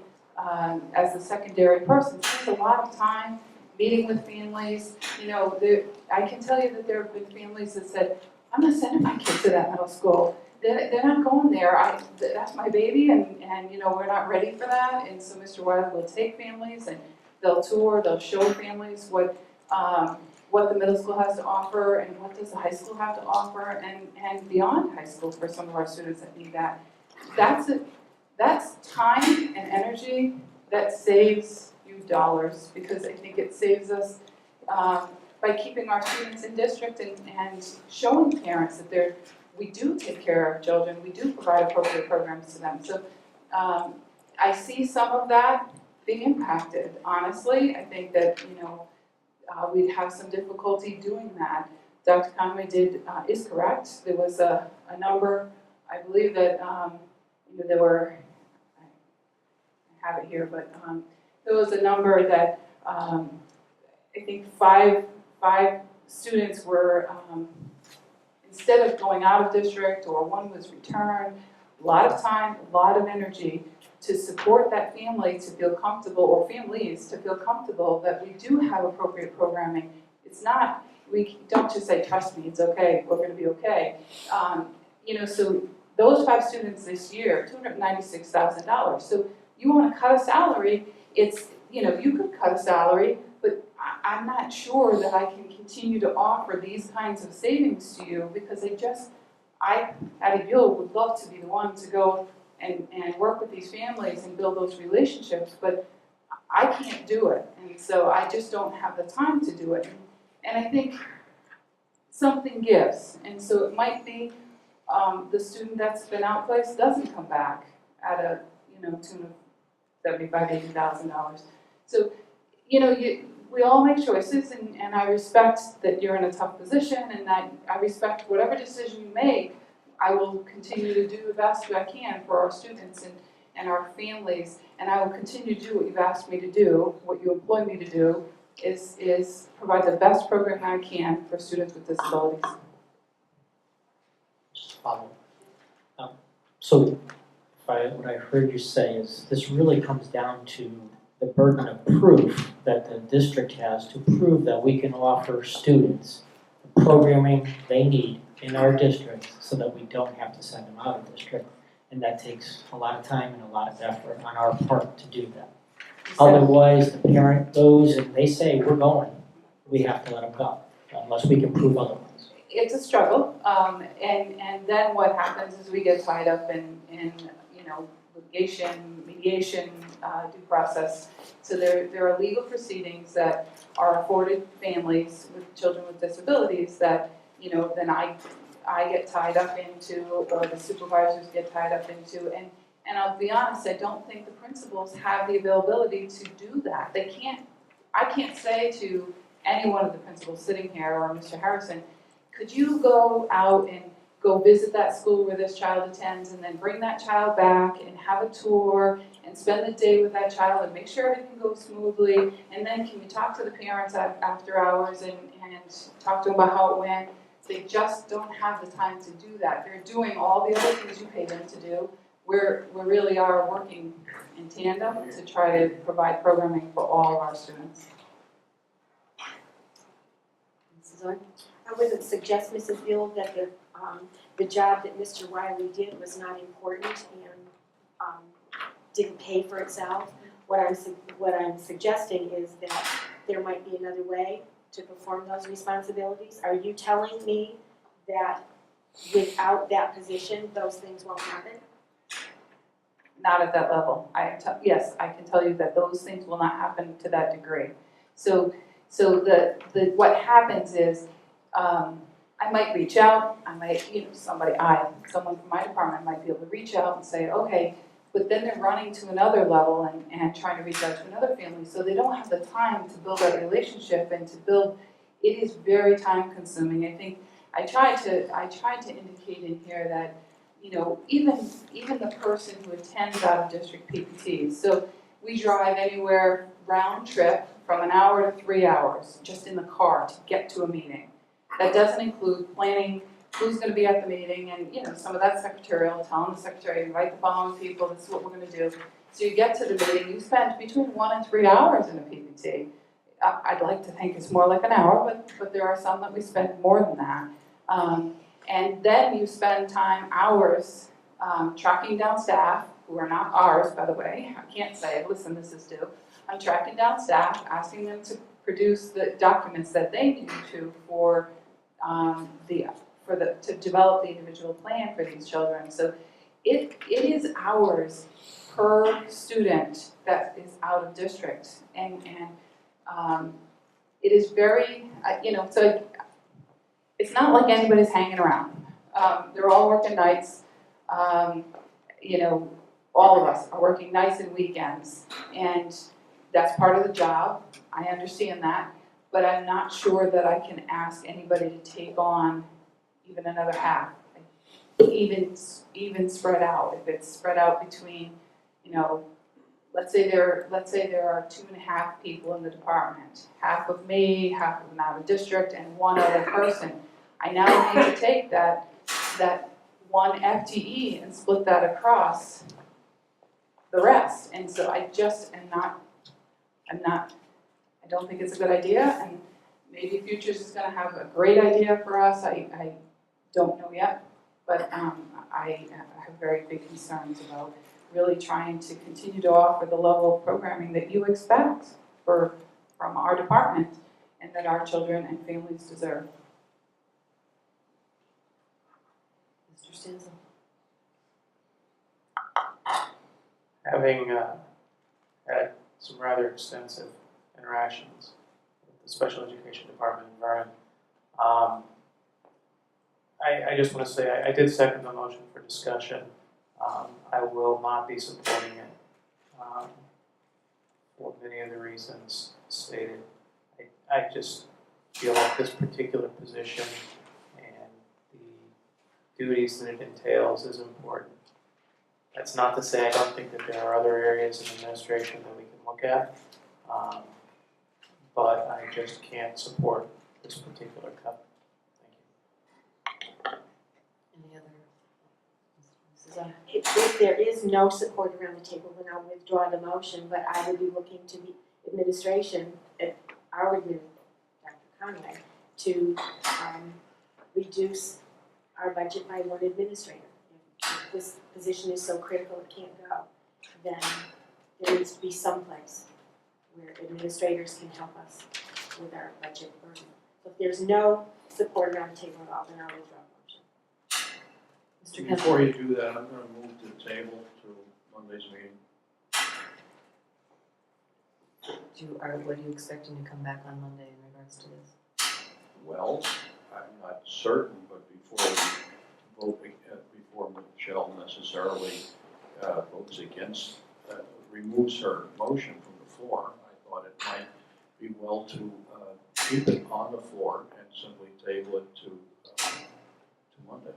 as the secondary person, spends a lot of time meeting with families. I can tell you that there have been families that said, I'm not sending my kid to that middle school. They're not going there. That's my baby, and we're not ready for that. And so Mr. Wiley will take families, and they'll tour, they'll show families what the middle school has to offer, and what does the high school have to offer, and beyond high school for some of our students that need that. That's time and energy that saves you dollars, because I think it saves us by keeping our students in district and showing parents that we do take care of children, we do provide appropriate programs to them. So I see some of that being impacted, honestly. I think that, we'd have some difficulty doing that. Dr. Conway is correct. There was a number, I believe that, there were, I have it here, but there was a number that I think five students were, instead of going out of district, or one was returned, a lot of time, a lot of energy to support that family to feel comfortable, or families to feel comfortable that we do have appropriate programming It's not, we don't just say, trust me, it's okay, we're gonna be okay. So those 5 students this year, $296,000. So you wanna cut a salary, it's, you could cut a salary, but I'm not sure that I can continue to offer these kinds of savings to you because I, Addie Buell, would love to be the one to go and work with these families and build those relationships, but I can't do it. And so I just don't have the time to do it. And I think something gives. And so it might be the student that's been outplaced doesn't come back at a, tune of $75,000, $80,000. So, we all make choices, and I respect that you're in a tough position, and I respect whatever decision you make. I will continue to do the best I can for our students and our families, and I will continue to do what you've asked me to do, what you employ me to do, is provide the best program I can for students with disabilities. Just follow. So what I heard you say is this really comes down to the burden of proof that the district has to prove that we can offer students the programming they need in our district so that we don't have to send them out of district. And that takes a lot of time and a lot of effort on our part to do that. Otherwise, the parent goes and they say, we're going. We have to let them go, unless we can prove otherwise. It's a struggle, and then what happens is we get tied up in litigation, mediation, due process. So there are legal proceedings that are afforded families with children with disabilities that, then I get tied up into, or the supervisors get tied up into, and I'll be honest, I don't think the principals have the availability to do that. I can't say to any one of the principals sitting here, or Mr. Harrison, could you go out and go visit that school where this child attends and then bring that child back and have a tour and spend the day with that child and make sure everything goes smoothly, and then can you talk to the parents after hours and talk to them about how it went? They just don't have the time to do that. They're doing all the other things you pay them to do. We really are working in tandem to try to provide programming for all of our students. Mrs. Owen? I wouldn't suggest, Mrs. Buell, that the job that Mr. Wiley did was not important and didn't pay for itself. What I'm suggesting is that there might be another way to perform those responsibilities. Are you telling me that without that position, those things won't happen? Not at that level. Yes, I can tell you that those things will not happen to that degree. So what happens is, I might reach out, someone from my department might be able to reach out and say, okay, but then they're running to another level and trying to reach out to another family, so they don't have the time to build that relationship and to build, it is very time consuming. I think I tried to indicate in here that, even the person who attends out of district PPTs, so we drive anywhere round trip from an hour to 3 hours just in the car to get to a meeting. That doesn't include planning who's going to be at the meeting and, some of that secretarial, telling the secretary, invite the following people, this is what we're going to do. So you get to the meeting, you spend between 1 and 3 hours in a PPT. I'd like to think it's more like an hour, but there are some that we spend more than that. And then you spend hours tracking down staff, who are not ours, by the way. I can't say, listen, this is due. I'm tracking down staff, asking them to produce the documents that they need to to develop the individual plan for these children. So it is hours per student that is out of district, and it is very, so it's not like anybody's hanging around. They're all working nights. All of us are working nights and weekends, and that's part of the job. I understand that, but I'm not sure that I can ask anybody to take on even another half, even spread out. If it's spread out between, let's say there are 2.5 people in the department, half of me, half of an out of district, and one other person. I now need to take that one FTE and split that across the rest. And so I just am not, I don't think it's a good idea. And maybe Futures is gonna have a great idea for us, I don't know yet. But I have very big concerns about really trying to continue to offer the level of programming that you expect from our department and that our children and families deserve. Mr. Stanzel? Having had some rather extensive interactions with the special education department in Vernon, I just want to say I did second the motion for discussion. I will not be supporting it for many of the reasons stated. I just feel like this particular position and the duties that it entails is important. That's not to say I don't think that there are other areas of administration that we can look at, but I just can't support this particular cut. Thank you. Any other? Mrs. I? If there is no support around the table, then I'll withdraw the motion, but I would be looking to the administration, our Dr. Conway, to reduce our budget by one administrator. If this position is so critical it can't go, then there needs to be some place where administrators can help us with our budget burden. So if there's no support around the table at all, then I'll withdraw the motion. Mr. Kemp? Before you do that, I'm gonna move the table to Monday's meeting. What are you expecting to come back on Monday in regards to this? Well, I'm not certain, but before we vote, before Michelle necessarily votes against, removes her motion from the floor, I thought it might be well to keep it on the floor and simply table it to Monday.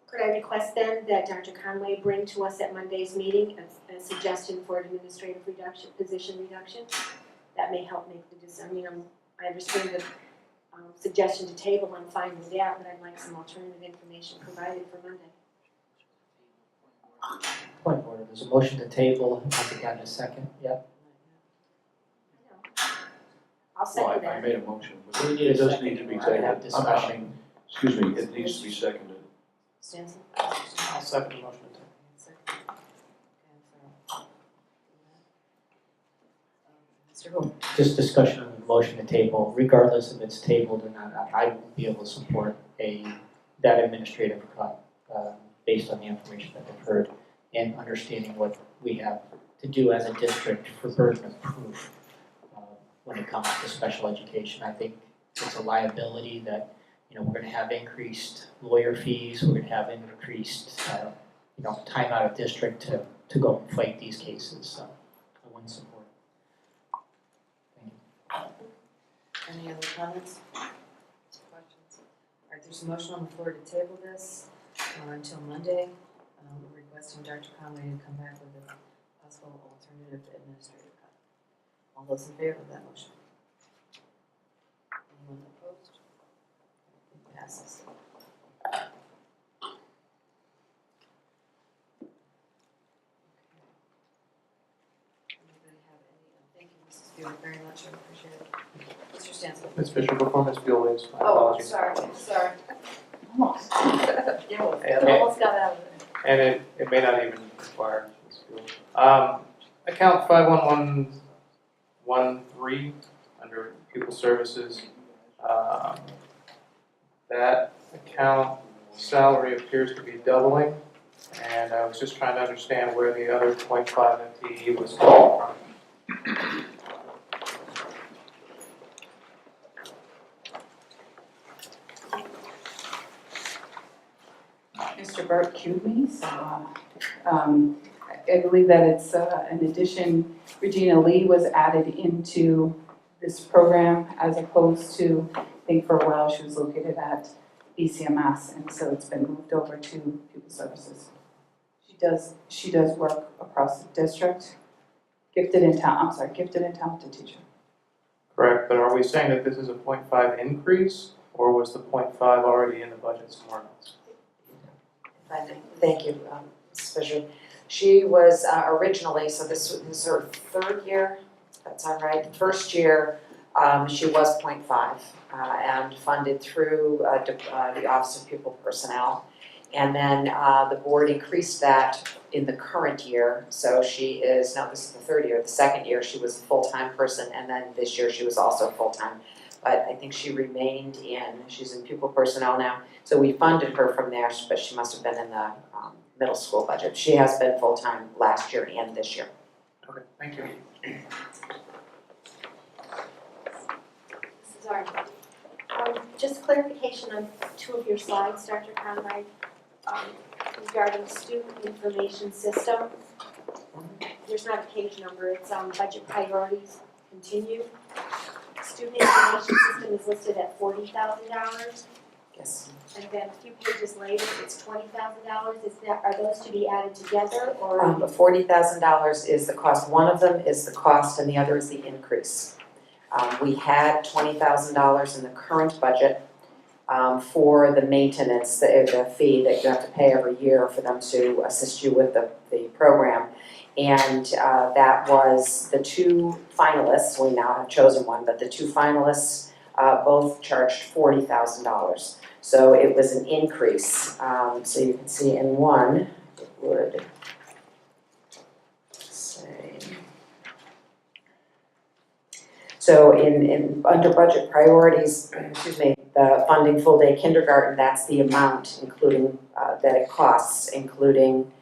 Could I request then that Dr. Conway bring to us at Monday's meeting a suggestion for administrative reduction, position reduction? That may help make the decision. I understand the suggestion to table, I'm fine with that, but I'd like some alternative information provided for Monday. Point of order, there's a motion to table, have we gotten a second yet? I'll second Well, I that. made a motion, but We need it a does second. need to be We're gonna have tabled. discussion. Excuse me, it needs to be seconded. Stanzel? I'll second the motion. Mr. Holt? Just discussion on the motion to table, regardless if it's tabled or not, I won't be able to support that administrative cut based on the information that I've heard and understanding what we have to do as a district for burden of proof when it comes to special education. I think it's a liability that, we're gonna have increased lawyer fees, we're gonna have increased, time out of district to go and fight these cases, so I wouldn't support it. Thank you. Any other comments? Questions? All right, there's a motion on the floor to table this until Monday. We're requesting Dr. Conway to come back with a possible alternative administrative cut. All those in favor of that motion? Anyone opposed? It passes. Anybody have any? Thank you, Mrs. Field, very much. I appreciate it. Mr. Stanzel? Ms. Fisher, performance fuel waves, my Oh, apologies. sorry. Almost. Yeah, And- almost got out of it. And it may not even require this fuel. Account 51113 under pupil services. That account salary appears to be doubling, and I was just trying to understand where the other 0.5 FTE was coming from. Mr. Burt cued me, so I believe that it's an addition. Regina Lee was added into this program as opposed to, I think for a while she was located at BCMS, and so it's been moved over to Pupil Services. She does work across the district, gifted and talented teacher. Correct, but are we saying that this is a 0.5 increase, or was the 0.5 already in the budget somewhere else? Thank you, Mrs. Fisher. She was originally, so this is her third year, that sound right? First year, She was 0.5 and funded through the Office of Pupil Personnel. And then the board increased that in the current year, so she is, now this is the third year, the second year she was a full-time person, and then this year she was also full-time. But I think she remained she's in pupil personnel now, so we funded her from there, but she must have been in the middle school budget. She has been full-time last year and this year. Okay, thank you. Mrs. Arnold. Just clarification on two of your slides, Dr. Conrad, regarding student information system. There's not a page number, it's budget priorities, continue. Student information system is listed at $40,000, Yes. and then a few pages later, it's $20,000. Are those to be added together, or? $40,000 is the cost. One of them is the cost and the other is the increase. We had $20,000 in the current budget for the maintenance, the fee that you have to pay every year for them to assist you with the program. And that was the two finalists, we now have chosen one, but the two finalists both charged $40,000. So it was an increase. So you can see in one, it would say, so in under budget priorities, excuse me, the funding full day kindergarten, that's the amount including, that it costs, including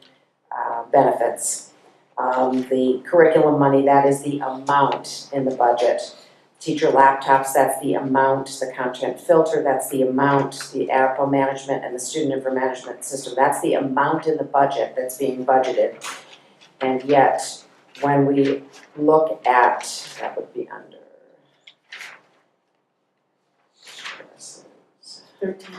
benefits. The curriculum money, that is the amount in the budget. Teacher laptops, that's the amount. The content filter, that's the amount. The Apple management and the student information management system, that's the amount in the budget that's being budgeted. And yet, when we look at, that would be under 13.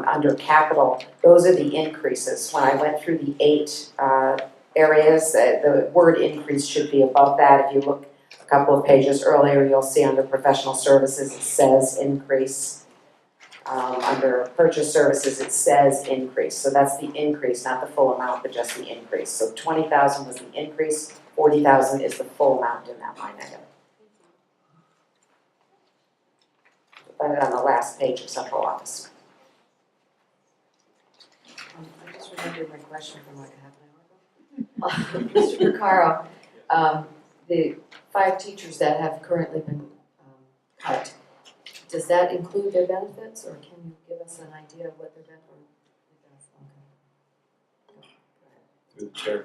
Under capital, those are the increases. When I went through the 8 areas, the word increase should be above that. If you look a couple of pages earlier, you'll see under professional services, it says increase. Under purchase services, it says increase. So that's the increase, not the full amount, but just the increase. So 20,000 was the increase, 40,000 is the full amount in that line item. Find it on the last page of central office. I just remembered my question from like a half an hour ago. Mr. Picaro, the 5 teachers that have currently been cut, does that include their benefits, or can you give us an idea of what their benefits are? Through the chair,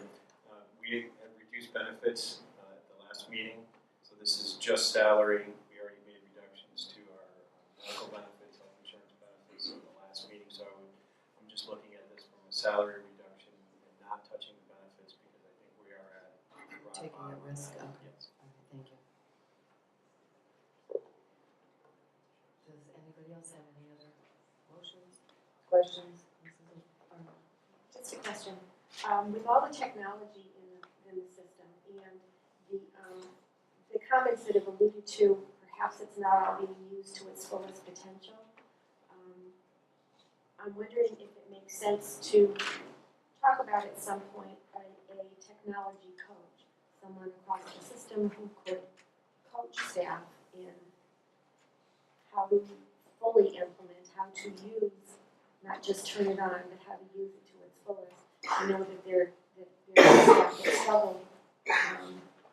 we have reduced benefits at the last meeting, so this is just salary. We already made reductions to our medical benefits, health insurance benefits in the last meeting, so I'm just looking at this from a salary reduction and not touching the benefits because I think we are at rock Taking bottom. a risk, okay. Yes. Okay, thank you. Does anybody else have any other motions, questions? Mrs. Arnold? Just a question. With all the technology in the system and the comments that have alluded to, perhaps it's not all being used to its fullest potential. I'm wondering if it makes sense to talk about at some point a technology coach, someone across the system who could coach staff in how to fully implement, how to use, not just turn it on, but how to use it to its fullest. I know that there's staff that struggle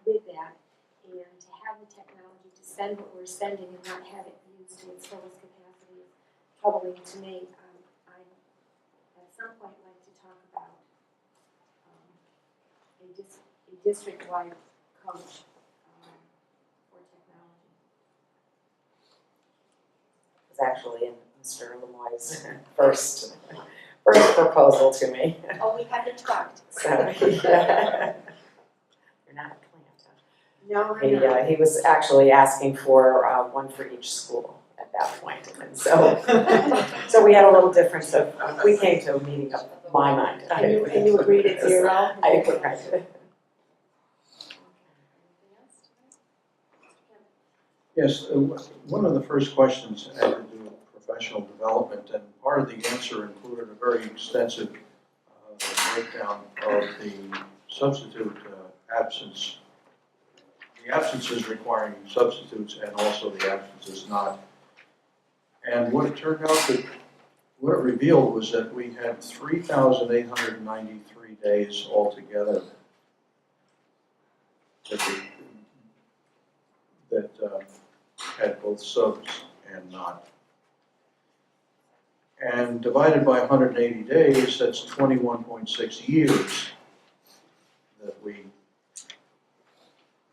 with that, and to have the technology to spend what we're spending and not have it used to its fullest capacity is troubling to me. I'd at some point like to talk about a district-wide coach for technology. It was actually in Mr. Lemoy's first proposal to me. Oh, we haven't talked. So, yeah. You're not a plant, huh? No, I'm not. He was actually asking for one for each school at that point. And so we had a little difference of, we came to a meeting of my mind. And you agreed at 0? I agreed. Yes, one of the first questions had to do with professional development, and part of the answer included a very extensive breakdown of the substitute absence, the absences requiring substitutes and also the absences not. And what it turned out that, what it revealed was that we had 3,893 days altogether that had both subs and not. And divided by 180 days, that's 21.6 years that we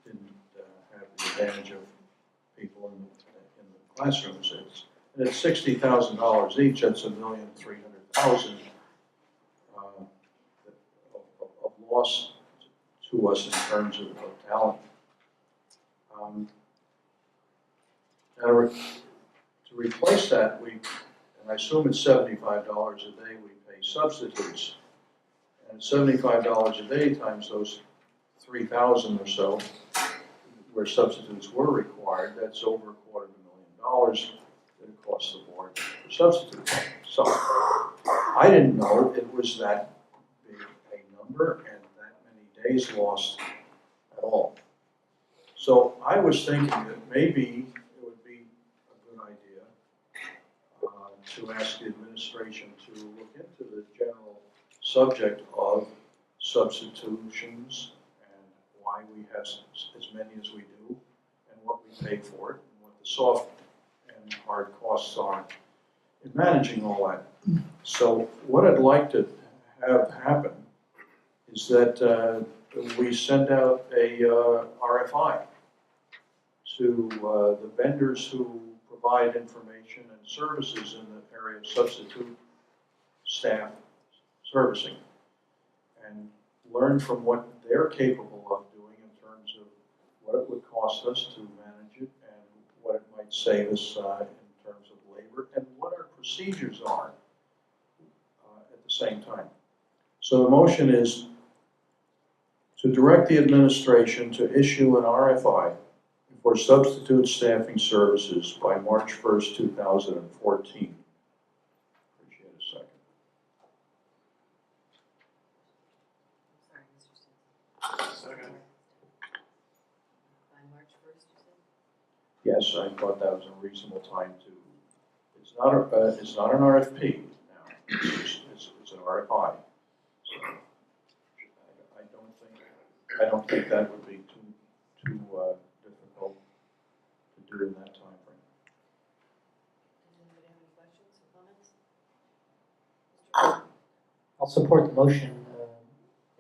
didn't have the advantage of people in the classrooms. And it's $60,000 each, that's $1,300,000 of loss to us in terms of talent. Now, to replace that, and I assume it's $75 a day, we pay substitutes. And $75 a day times those 3,000 or so, where substitutes were required, that's over $250,000 that it costs the board for substitutes. So, I didn't know it was that big a number and that many days lost at all. So I was thinking that maybe it would be a good idea to ask the administration to look into the general subject of substitutions and why we have as many as we do and what we pay for it and what the soft and hard costs are in managing all that. So what I'd like to have happen is that we send out a RFI to the vendors who provide information and services in the area of substitute staff servicing and learn from what they're capable of doing in terms of what it would cost us to manage it and what it might save us in terms of labor and what our procedures are at the same time. So the motion is to direct the administration to issue an RFI for substitute staffing services by March 1st, 2014. Appreciate a second. Sorry, Mr. Stevens. Second. By March 1st, you said? Yes, I thought that was a reasonable time to. It's not an RFP now. It's an RFI. So I don't think that would be too difficult to do in that time frame. Does anybody have any questions or comments? Mr. I'll support the motion. I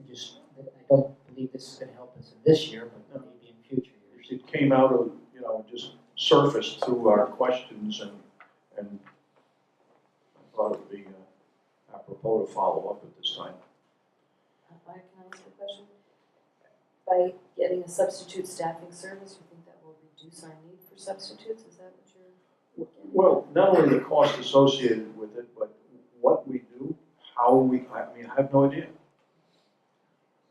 don't believe this is going to help us in this year, but maybe in future years. It came out of, just surfaced through our questions and I thought it would be apropos to follow up at this time. Mike, can I ask a question? By getting a substitute staffing service, you think that will reduce our need for substitutes? Is that what you're getting at? Well, not only the cost associated with it, but what we do, I have no idea.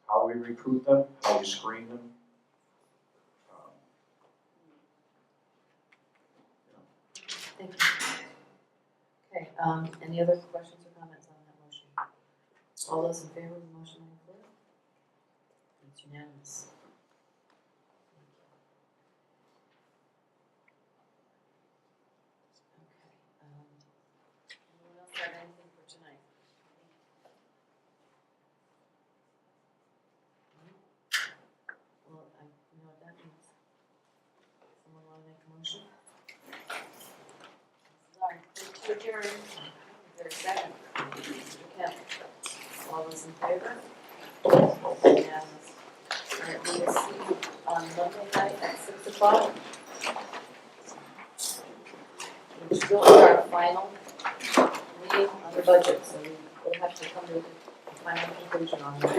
How we recruit them, how we screen them. Thank you. Okay, any other questions or comments on that motion? All those in favor of the motion on the floor? It's unanimous. Okay, anyone else have anything for tonight? Well, you know what that means. Someone want to make a motion? Sorry, to adjourn. Is there a second? Mr. Kemp. All those in favor? Unanimous. All right, we will see you on Monday night at 6 o'clock. Which will be our final meeting on the budget, so we will have to come to a final conclusion on that.